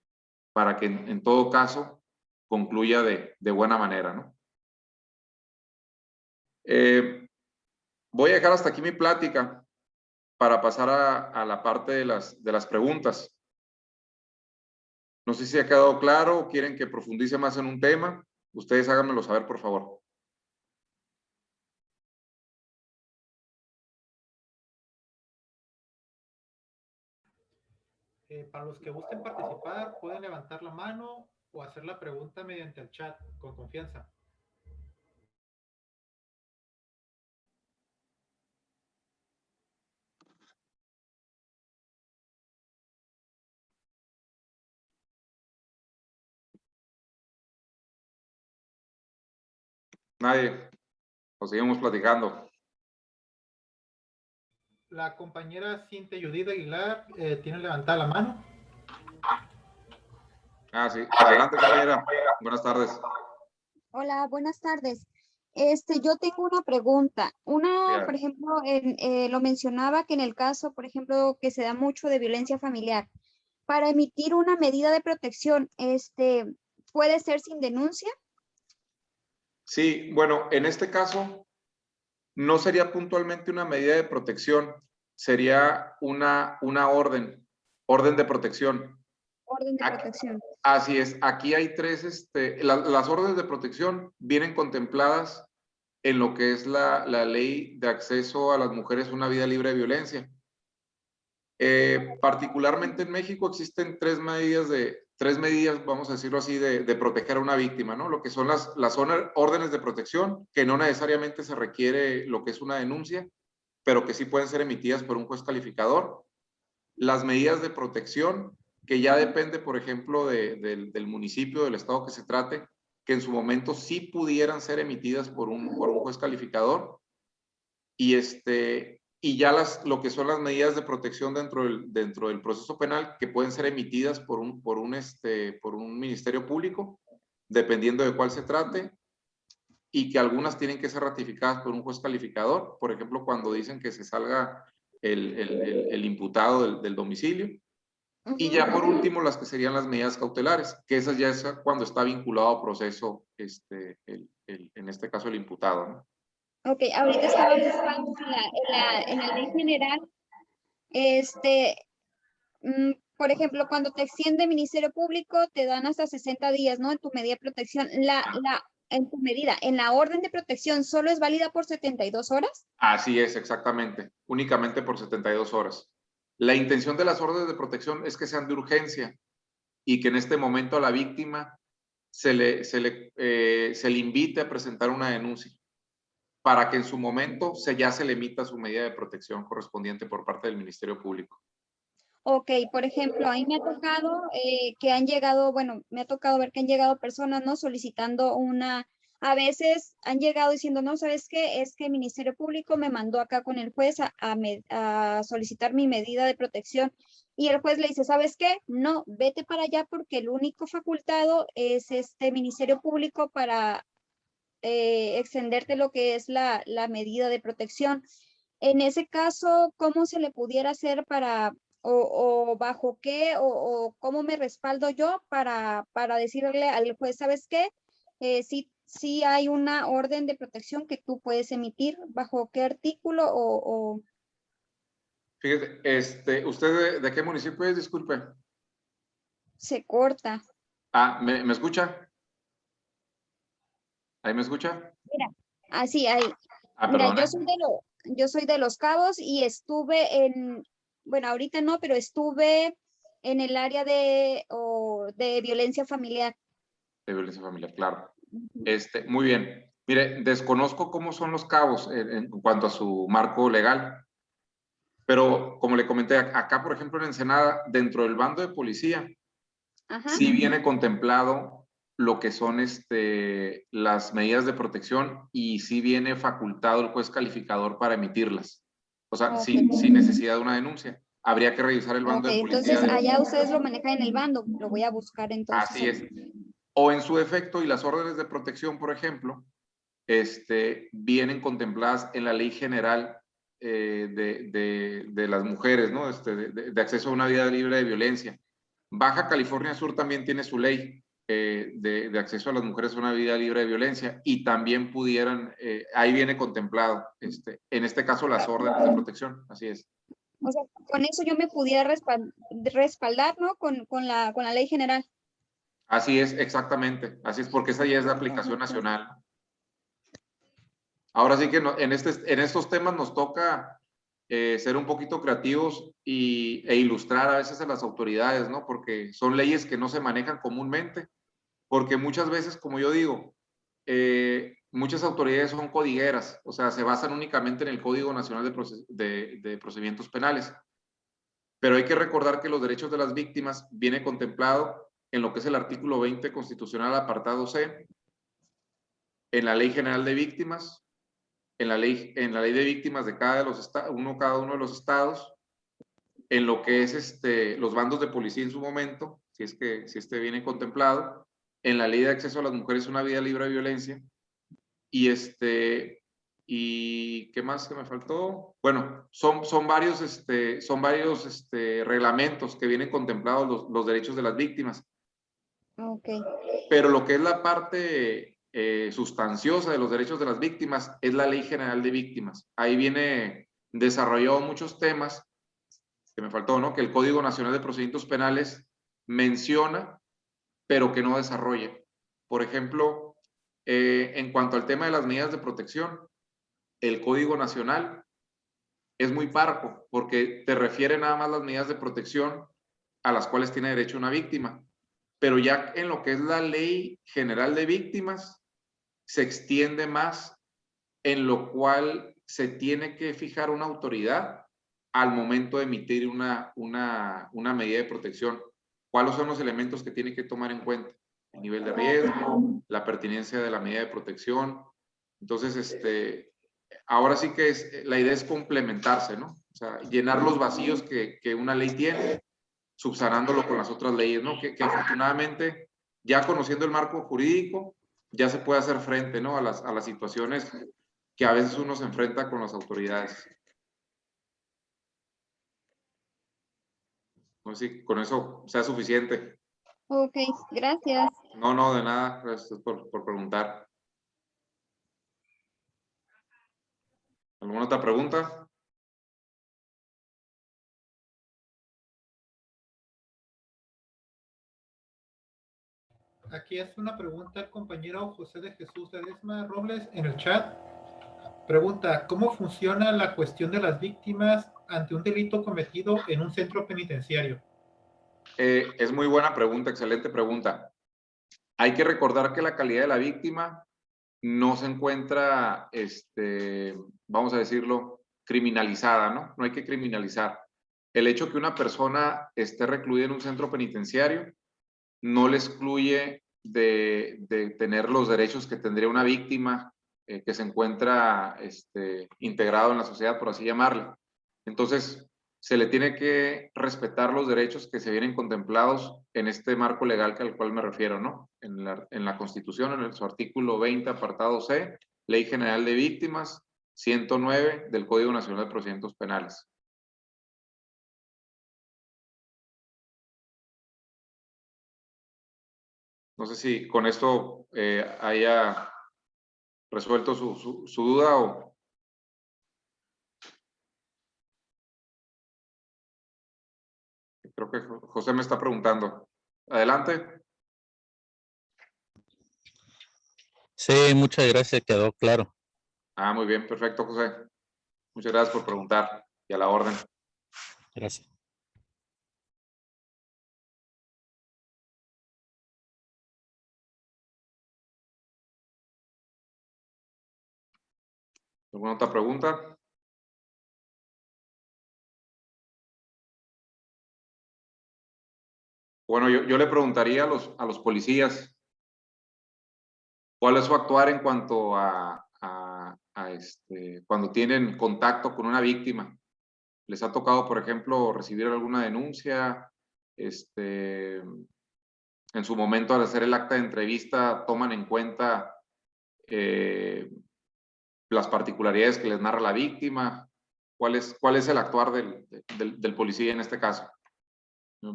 Speaker 2: en todo caso concluya de buena manera, ¿no? Voy a dejar hasta aquí mi plática para pasar a la parte de las preguntas. No sé si ha quedado claro o quieren que profundice más en un tema. Ustedes háganmelo saber, por favor.
Speaker 1: Para los que gusten participar, pueden levantar la mano o hacer la pregunta mediante el chat, con confianza.
Speaker 2: Nadie. Pues seguimos platicando.
Speaker 1: La compañera Cintia Judith Aguilar tiene levantada la mano.
Speaker 2: Ah, sí. Adelante, compañera. Buenas tardes.
Speaker 3: Hola, buenas tardes. Yo tengo una pregunta. Por ejemplo, lo mencionaba que en el caso, por ejemplo, que se da mucho de violencia familiar, para emitir una medida de protección, ¿puede ser sin denuncia?
Speaker 2: Sí, bueno, en este caso no sería puntualmente una medida de protección, sería una orden de protección.
Speaker 3: Orden de protección.
Speaker 2: Así es, aquí hay tres, las órdenes de protección vienen contempladas en lo que es la ley de acceso a las mujeres a una vida libre de violencia. Particularmente en México existen tres medidas, vamos a decirlo así, de proteger a una víctima, ¿no? Lo que son las órdenes de protección, que no necesariamente se requiere lo que es una denuncia, pero que sí pueden ser emitidas por un juez calificador. las medidas de protección, que ya depende, por ejemplo, del municipio, del estado que se trate, que en su momento sí pudieran ser emitidas por un juez calificador, y ya lo que son las medidas de protección dentro del proceso penal, que pueden ser emitidas por un ministerio público, dependiendo de cuál se trate, y que algunas tienen que ser ratificadas por un juez calificador, por ejemplo, cuando dicen que se salga el imputado del domicilio. Y ya por último, las que serían las medidas cautelares, que esas ya es cuando está vinculado a proceso, en este caso el imputado, ¿no?
Speaker 3: Ok, ahorita estaba buscando en la ley general, por ejemplo, cuando te extiende Ministerio Público, te dan hasta 60 días, ¿no? En tu medida de protección. En tu medida, en la orden de protección, ¿solo es válida por 72 horas?
Speaker 2: Así es, exactamente. Únicamente por 72 horas. La intención de las órdenes de protección es que sean de urgencia y que en este momento a la víctima se le invite a presentar una denuncia para que en su momento ya se le emita su medida de protección correspondiente por parte del Ministerio Público.
Speaker 3: Ok, por ejemplo, ahí me ha tocado que han llegado, bueno, me ha tocado ver que han llegado personas, ¿no? Solicitando a veces han llegado diciendo, no, ¿sabes qué? Es que el Ministerio Público me mandó acá con el juez a solicitar mi medida de protección. Y el juez le dice, ¿sabes qué? No, vete para allá porque el único facultado es este Ministerio Público para extenderte lo que es la medida de protección. En ese caso, ¿cómo se le pudiera hacer o bajo qué, o cómo me respaldo yo para decirle al juez, ¿sabes qué? Sí hay una orden de protección que tú puedes emitir, ¿bajo qué artículo o
Speaker 2: Fíjate, ¿usted de qué municipio es? Disculpe.
Speaker 3: se corta?
Speaker 2: ¿Me escucha? ¿Ahí me escucha?
Speaker 3: Mira, así hay. Mira,
Speaker 2: Perdón.
Speaker 3: yo soy de Los Cabos y estuve bueno, ahorita no, pero estuve en el área de violencia familiar.
Speaker 2: De violencia familiar, claro. Muy bien. Mire, desconozco cómo son Los Cabos en cuanto a su marco legal, pero como le comenté, acá, por ejemplo, en Ensenada, dentro del bando de policía,
Speaker 3: Ajá.
Speaker 2: sí viene contemplado lo que son las medidas de protección y sí viene facultado el juez calificador para emitirlas. O sea,
Speaker 3: Okay.
Speaker 2: sin necesidad de una denuncia. Habría que revisar el bando
Speaker 3: Ok,
Speaker 2: de policía.
Speaker 3: entonces allá ustedes lo manejan en el bando, lo voy a buscar entonces.
Speaker 2: Así es. O en su defecto, y las órdenes de protección, por ejemplo, vienen contempladas en la Ley General de las mujeres, ¿no? De acceso a una vida libre de violencia. Baja California Sur también tiene su ley de acceso a las mujeres a una vida libre de violencia y también pudieran, ahí viene contemplado, en este caso las órdenes de protección, así es.
Speaker 3: O sea, con eso yo me pudiera respaldar, ¿no? Con la ley general.
Speaker 2: Así es, exactamente, así es, porque esa ya es de aplicación nacional. Ahora sí que en estos temas nos toca ser un poquito creativos e ilustrar a veces a las autoridades, ¿no? Porque son leyes que no se manejan comúnmente, porque muchas veces, como yo digo, muchas autoridades son codigueras, o sea, se basan únicamente en el Código Nacional de Procedimientos Penales. Pero hay que recordar que los derechos de las víctimas viene contemplado en lo que es el artículo 20 constitucional, apartado C, en la Ley General de Víctimas, en la ley de víctimas de cada uno de los estados, en lo que es los bandos de policía en su momento, si viene contemplado, en la ley de acceso a las mujeres a una vida libre de violencia, y ¿qué más que me faltó? Bueno, son varios reglamentos que vienen contemplados los derechos de las víctimas.
Speaker 3: Okay.
Speaker 2: Pero lo que es la parte sustanciosa de los derechos de las víctimas es la Ley General de Víctimas. Ahí viene desarrollado muchos temas, que me faltó, ¿no? Que el Código Nacional de Procedimientos Penales menciona, pero que no desarrolla. Por ejemplo, en cuanto al tema de las medidas de protección, el Código Nacional es muy parco, porque te refiere nada más las medidas de protección a las cuales tiene derecho una víctima. Pero ya en lo que es la Ley General de Víctimas, se extiende más, en lo cual se tiene que fijar una autoridad al momento de emitir una medida de protección. ¿Cuáles son los elementos que tiene que tomar en cuenta? El nivel de riesgo, la pertinencia de la medida de protección. Entonces, ahora sí que la idea es complementarse, ¿no? O sea, llenar los vacíos que una ley tiene, subsanándolo con las otras leyes, ¿no? Que afortunadamente, ya conociendo el marco jurídico, ya se puede hacer frente, ¿no? A las situaciones que a veces uno se enfrenta con las autoridades. No sé si con eso sea suficiente.
Speaker 3: Ok, gracias.
Speaker 2: No, de nada. Gracias por preguntar. ¿Alguna otra pregunta?
Speaker 1: Aquí es una pregunta el compañero José de Jesús Ledesma Robles en el chat. Pregunta, ¿cómo funciona la cuestión de las víctimas ante un delito cometido en un centro penitenciario?
Speaker 2: Es muy buena pregunta, excelente pregunta. Hay que recordar que la calidad de la víctima no se encuentra, vamos a decirlo, criminalizada, ¿no? No hay que criminalizar. El hecho que una persona esté recluida en un centro penitenciario no le excluye de tener los derechos que tendría una víctima que se encuentra integrado en la sociedad, por así llamarle. Entonces, se le tiene que respetar los derechos que se vienen contemplados en este marco legal al cual me refiero, ¿no? En la Constitución, en su artículo 20, apartado C, Ley General de Víctimas, 109 del Código Nacional de Procedimientos Penales. No sé si con esto haya resuelto su duda o... Creo que José me está preguntando. Adelante.
Speaker 4: Sí, muchas gracias, quedó claro.
Speaker 2: Muy bien, perfecto, José. Muchas gracias por preguntar y a la orden.
Speaker 4: Gracias.
Speaker 2: ¿Alguna otra pregunta? Bueno, yo le preguntaría a los policías cuál es su actuar en cuanto a cuando tienen contacto con una víctima. ¿Les ha tocado, por ejemplo, recibir alguna denuncia? En su momento, al hacer el acta de entrevista, toman en cuenta las particularidades que les narra la víctima. ¿Cuál es el actuar del policía en este caso?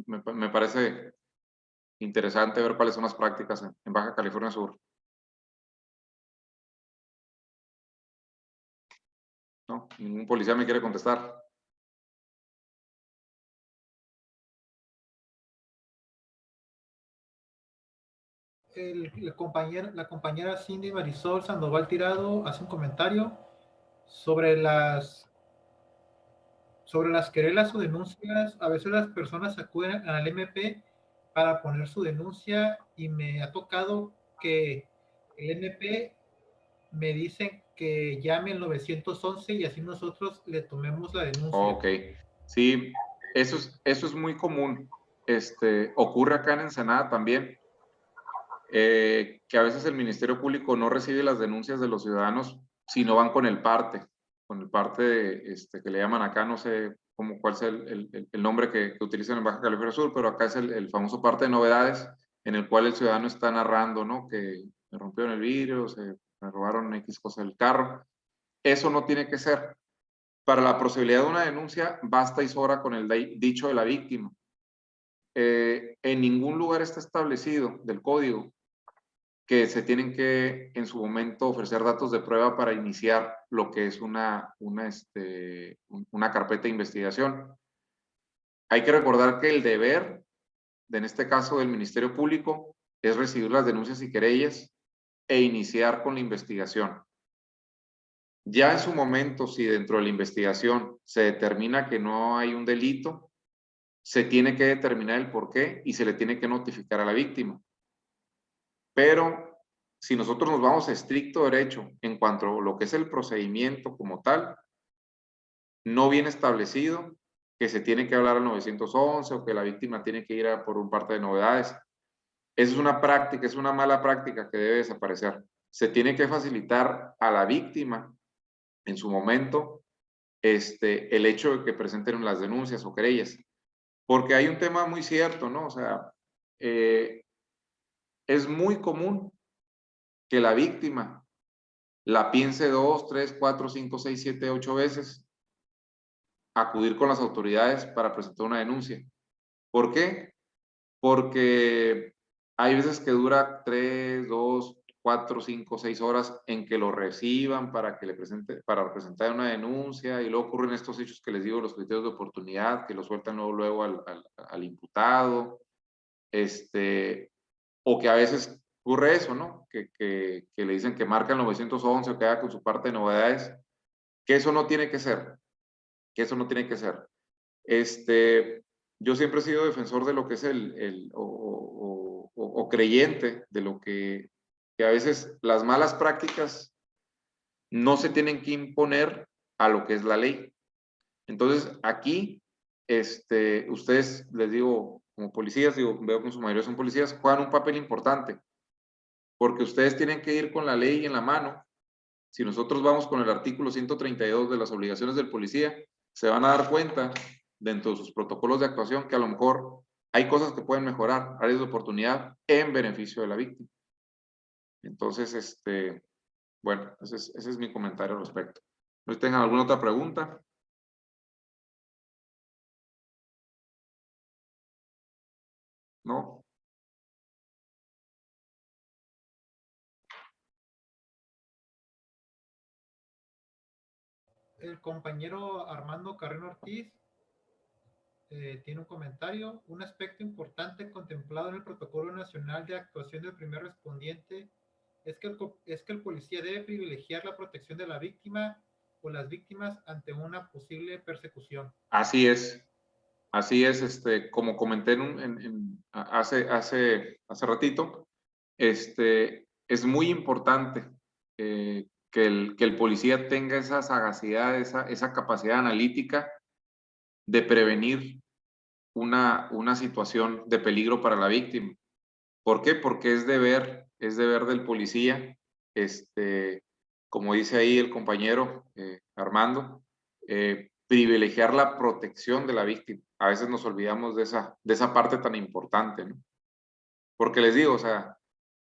Speaker 2: Me parece interesante ver cuáles son las prácticas en Baja California Sur. ¿No? Ningún policía me quiere contestar.
Speaker 1: La compañera Cindy Marisol Sandoval Tirado hace un comentario sobre las querelas o denuncias. A veces las personas acuden al MP para poner su denuncia y me ha tocado que el MP me dicen que llame al 911 y así nosotros le tomemos la denuncia.
Speaker 2: Ok, sí, eso es muy común. Ocurre acá en Ensenada también, que a veces el Ministerio Público no recibe las denuncias de los ciudadanos si no van con el parte que le llaman acá, no sé cuál es el nombre que utilizan en Baja California Sur, pero acá es el famoso parte de novedades, en el cual el ciudadano está narrando, ¿no? Que me rompieron el vidrio, me robaron X cosa del carro. Eso no tiene que ser. Para la posibilidad de una denuncia, basta y sobra con el dicho de la víctima. En ningún lugar está establecido del código que se tienen que en su momento ofrecer datos de prueba para iniciar lo que es una carpeta de investigación. Hay que recordar que el deber, en este caso del Ministerio Público, es recibir las denuncias y querellas e iniciar con la investigación. Ya en su momento, si dentro de la investigación se determina que no hay un delito, se tiene que determinar el por qué y se le tiene que notificar a la víctima. Pero si nosotros nos vamos a estricto derecho en cuanto a lo que es el procedimiento como tal, no viene establecido que se tiene que hablar al 911 o que la víctima tiene que ir a por un parte de novedades. Esa es una práctica, es una mala práctica que debe desaparecer. Se tiene que facilitar a la víctima en su momento el hecho de que presenten las denuncias o querellas. Porque hay un tema muy cierto, ¿no? O sea, es muy común que la víctima la piense 2, 3, 4, 5, 6, 7, 8 veces acudir con las autoridades para presentar una denuncia. ¿Por qué? Porque hay veces que dura 3, 2, 4, 5, 6 horas en que lo reciban para que le presente, para presentar una denuncia, y luego ocurren estos hechos que les digo, los criterios de oportunidad, que lo sueltan luego al imputado, o que a veces ocurre eso, ¿no? Que le dicen que marca el 911 o que haga con su parte de novedades, que eso no tiene que ser, que eso no tiene que ser. Yo siempre he sido defensor de lo que es o creyente de lo que a veces las malas prácticas no se tienen que imponer a lo que es la ley. Entonces, aquí, ustedes, les digo, como policías, veo que en su mayoría son policías, juegan un papel importante, porque ustedes tienen que ir con la ley en la mano. Si nosotros vamos con el artículo 132 de las obligaciones del policía, se van a dar cuenta dentro de sus protocolos de actuación que a lo mejor hay cosas que pueden mejorar, áreas de oportunidad en beneficio de la víctima. Entonces, bueno, ese es mi comentario al respecto. ¿No tengan alguna otra pregunta? ¿No?
Speaker 1: El compañero Armando Carreno Ortiz tiene un comentario. Un aspecto importante contemplado en el Protocolo Nacional de Actuación del Primer Respondiente es que el policía debe privilegiar la protección de la víctima o las víctimas ante una posible persecución.
Speaker 2: Así es, como comenté hace ratito, es muy importante que el policía tenga esa sagacidad, esa capacidad analítica de prevenir una situación de peligro para la víctima. ¿Por qué? Porque es deber del policía, como dice ahí el compañero Armando, privilegiar la protección de la víctima. A veces nos olvidamos de esa parte tan importante, ¿no? Porque les digo, o sea,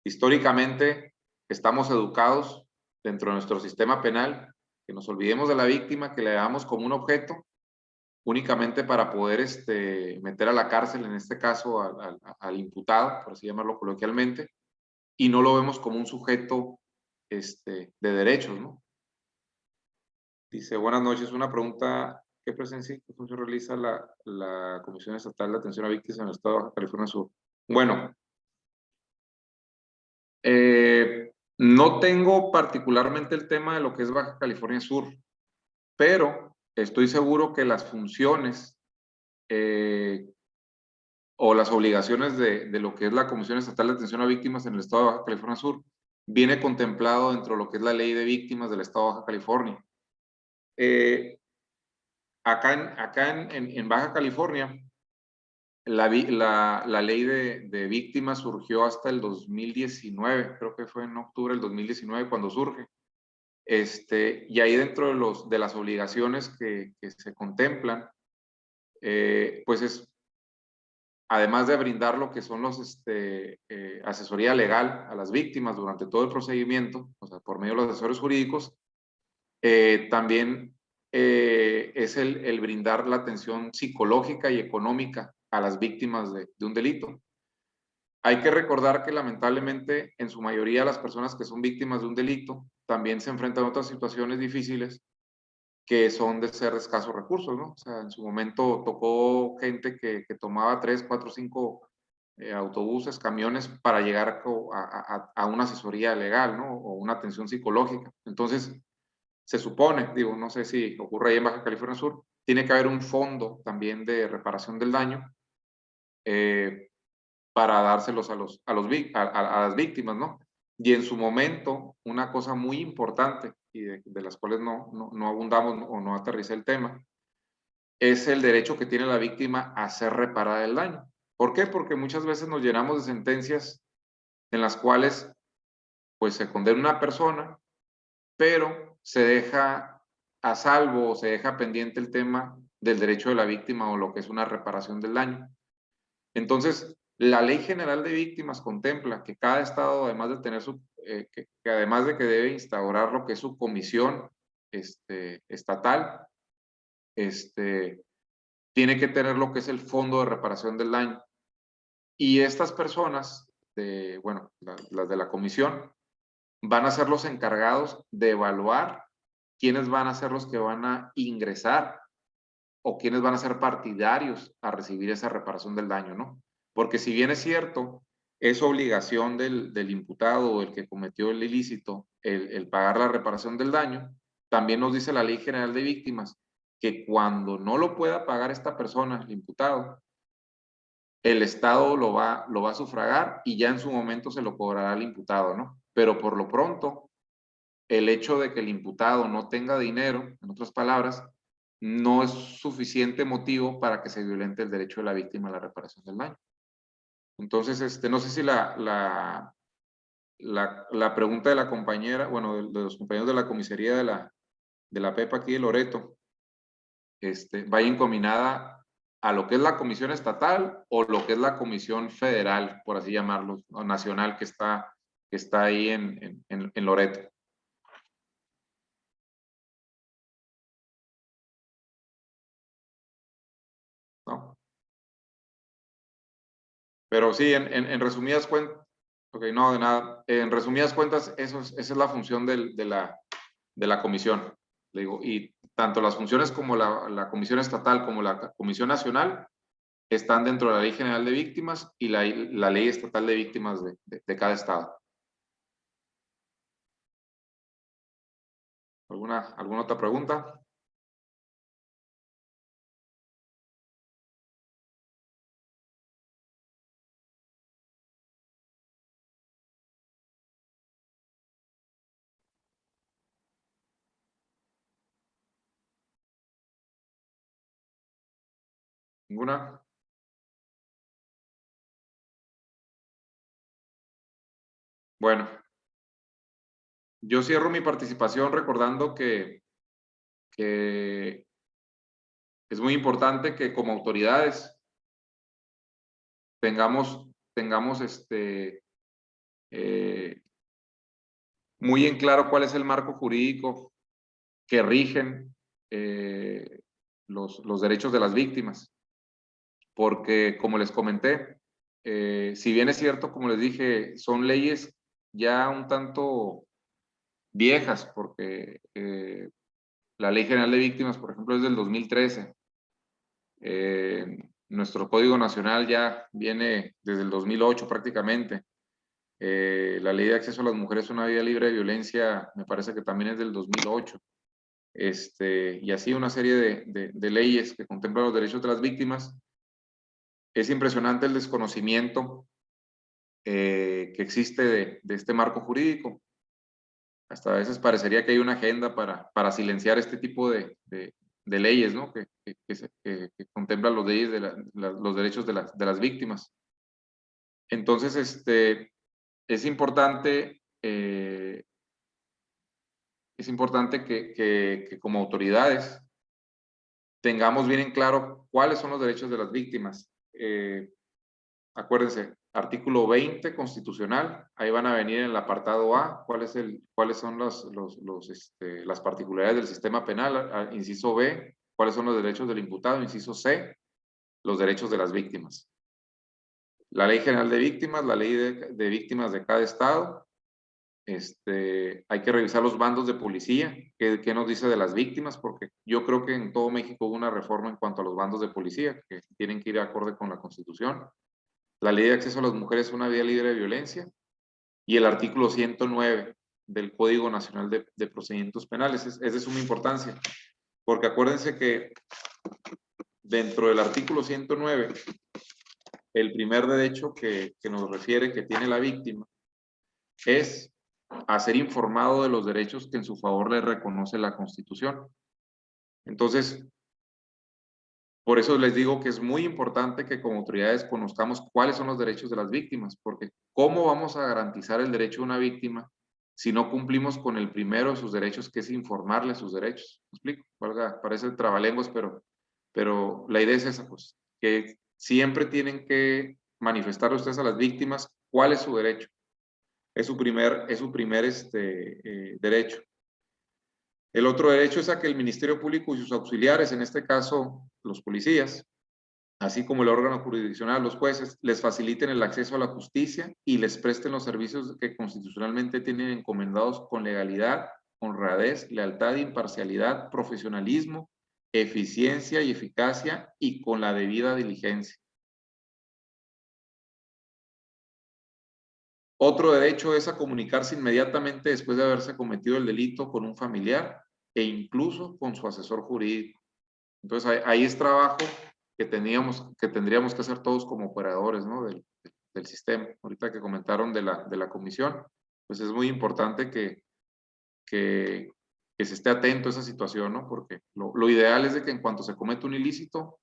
Speaker 2: históricamente estamos educados dentro de nuestro sistema penal que nos olvidemos de la víctima, que le damos como un objeto únicamente para poder meter a la cárcel, en este caso al imputado, por así llamarlo coloquialmente, y no lo vemos como un sujeto de derechos, ¿no? Dice, buenas noches, una pregunta, ¿qué presencia y qué función realiza la Comisión Estatal de Atención a Víctimas en el Estado de Baja California Sur? Bueno, no tengo particularmente el tema de lo que es Baja California Sur, pero estoy seguro que las funciones o las obligaciones de lo que es la Comisión Estatal de Atención a Víctimas en el Estado de Baja California Sur viene contemplado dentro de lo que es la Ley de Víctimas del Estado de Baja California. Acá en Baja California, la ley de víctimas surgió hasta el 2019, creo que fue en octubre del 2019 cuando surge. Y ahí dentro de las obligaciones que se contemplan, pues es, además de brindar lo que son los asesoría legal a las víctimas durante todo el procedimiento, o sea, por medio de los asesores jurídicos, también es el brindar la atención psicológica y económica a las víctimas de un delito. Hay que recordar que lamentablemente en su mayoría las personas que son víctimas de un delito también se enfrentan a otras situaciones difíciles que son de ser de escasos recursos, ¿no? O sea, en su momento tocó gente que tomaba 3, 4, 5 autobuses, camiones para llegar a una asesoría legal, ¿no? O una atención psicológica. Entonces, se supone, digo, no sé si ocurre ahí en Baja California Sur, tiene que haber un fondo también de reparación del daño para dárselos a las víctimas, ¿no? Y en su momento, una cosa muy importante y de las cuales no abundamos o no aterriza el tema, es el derecho que tiene la víctima a ser reparada el daño. ¿Por qué? Porque muchas veces nos llenamos de sentencias en las cuales pues se condena una persona, pero se deja a salvo o se deja pendiente el tema del derecho de la víctima o lo que es una reparación del daño. Entonces, la Ley General de Víctimas contempla que cada estado, además de tener que además de que debe instaurar lo que es su comisión estatal, tiene que tener lo que es el fondo de reparación del daño. Y estas personas, las de la comisión, van a ser los encargados de evaluar quiénes van a ser los que van a ingresar o quiénes van a ser partidarios a recibir esa reparación del daño, ¿no? Porque si bien es cierto, es obligación del imputado o el que cometió el ilícito el pagar la reparación del daño, también nos dice la Ley General de Víctimas que cuando no lo pueda pagar esta persona, el imputado, el Estado lo va a sufragar y ya en su momento se lo cobrará al imputado, ¿no? Pero por lo pronto, el hecho de que el imputado no tenga dinero, en otras palabras, no es suficiente motivo para que se violente el derecho de la víctima a la reparación del daño. Entonces, no sé si la pregunta de la compañera, bueno, de los compañeros de la comisaría de la PEPA aquí de Loreto, vaya encaminada a lo que es la comisión estatal o lo que es la comisión federal, por así llamarlo, o nacional, que está ahí en Loreto. ¿No? Pero sí, en resumidas cuentas, ok, no, de nada. En resumidas cuentas, esa es la función de la comisión. Le digo, y tanto las funciones como la comisión estatal como la comisión nacional están dentro de la Ley General de Víctimas y la Ley Estatal de Víctimas de cada estado. ¿Alguna otra pregunta? ¿Ninguna? Bueno, yo cierro mi participación recordando que es muy importante que como autoridades tengamos muy en claro cuál es el marco jurídico que rigen los derechos de las víctimas. Porque, como les comenté, si bien es cierto, como les dije, son leyes ya un tanto viejas, porque la Ley General de Víctimas, por ejemplo, es del 2013. Nuestro Código Nacional ya viene desde el 2008 prácticamente. La Ley de Acceso a las Mujeres a una Vida Libre de Violencia, me parece que también es del 2008. Y así una serie de leyes que contemplan los derechos de las víctimas. Es impresionante el desconocimiento que existe de este marco jurídico. Hasta a veces parecería que hay una agenda para silenciar este tipo de leyes, ¿no? que contemplan los derechos de las víctimas. Entonces, es importante que como autoridades tengamos bien en claro cuáles son los derechos de las víctimas. Acuérdense, artículo 20 constitucional, ahí van a venir en el apartado A cuáles son las particularidades del sistema penal, inciso B, cuáles son los derechos del imputado, inciso C, los derechos de las víctimas. La Ley General de Víctimas, la Ley de Víctimas de cada estado. Hay que revisar los bandos de policía, qué nos dice de las víctimas, porque yo creo que en todo México hubo una reforma en cuanto a los bandos de policía, que tienen que ir acorde con la Constitución. La Ley de Acceso a las Mujeres a una Vida Libre de Violencia y el artículo 109 del Código Nacional de Procedimientos Penales. Es de suma importancia, porque acuérdense que dentro del artículo 109, el primer derecho que nos refiere que tiene la víctima es a ser informado de los derechos que en su favor le reconoce la Constitución. Entonces, por eso les digo que es muy importante que como autoridades conozcamos cuáles son los derechos de las víctimas, porque ¿cómo vamos a garantizar el derecho de una víctima si no cumplimos con el primero de sus derechos, que es informarle sus derechos? ¿Me explico? Parece trabalenguas, pero la idea es esa, pues, que siempre tienen que manifestar ustedes a las víctimas cuál es su derecho. Es su primer derecho. El otro derecho es a que el Ministerio Público y sus auxiliares, en este caso los policías, así como el órgano jurisdiccional, los jueces, les faciliten el acceso a la justicia y les presten los servicios que constitucionalmente tienen encomendados con legalidad, honradez, lealtad, imparcialidad, profesionalismo, eficiencia y eficacia y con la debida diligencia. Otro derecho es a comunicarse inmediatamente después de haberse cometido el delito con un familiar e incluso con su asesor jurídico. Entonces ahí es trabajo que tendríamos que hacer todos como operadores, ¿no? del sistema. Ahorita que comentaron de la comisión, pues es muy importante que se esté atento a esa situación, ¿no? Porque lo ideal es de que en cuanto se comete un ilícito,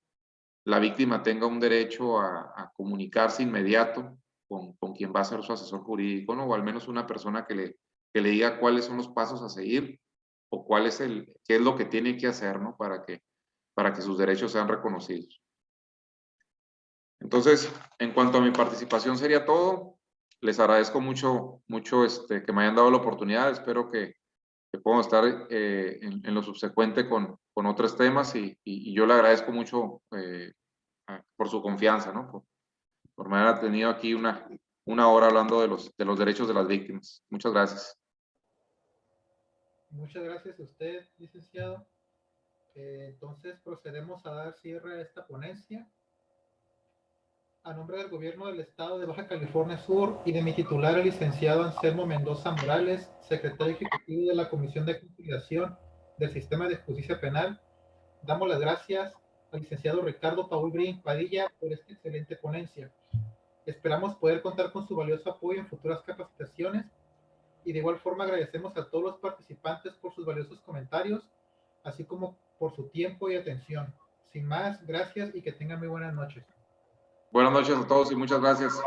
Speaker 2: la víctima tenga un derecho a comunicarse inmediato con quien va a ser su asesor jurídico, ¿no? O al menos una persona que le diga cuáles son los pasos a seguir o qué es lo que tiene que hacer, ¿no? Para que sus derechos sean reconocidos. Entonces, en cuanto a mi participación sería todo. Les agradezco mucho que me hayan dado la oportunidad. Espero que podamos estar en lo subsecuente con otros temas y yo le agradezco mucho por su confianza, ¿no? Por me haber tenido aquí una hora hablando de los derechos de las víctimas. Muchas gracias.
Speaker 1: Muchas gracias a usted, licenciado. Entonces procedemos a dar cierre a esta ponencia. A nombre del Gobierno del Estado de Baja California Sur y de mi titular, el licenciado Anselmo Mendoza Morales, secretario ejecutivo de la Comisión de Conciliación del Sistema de Justicia Penal, damos las gracias al licenciado Ricardo Paul Green Padilla por esta excelente ponencia. Esperamos poder contar con su valioso apoyo en futuras capacitaciones y de igual forma agradecemos a todos los participantes por sus valiosos comentarios, así como por su tiempo y atención. Sin más, gracias y que tengan muy buenas noches.
Speaker 2: Buenas noches a todos y muchas gracias.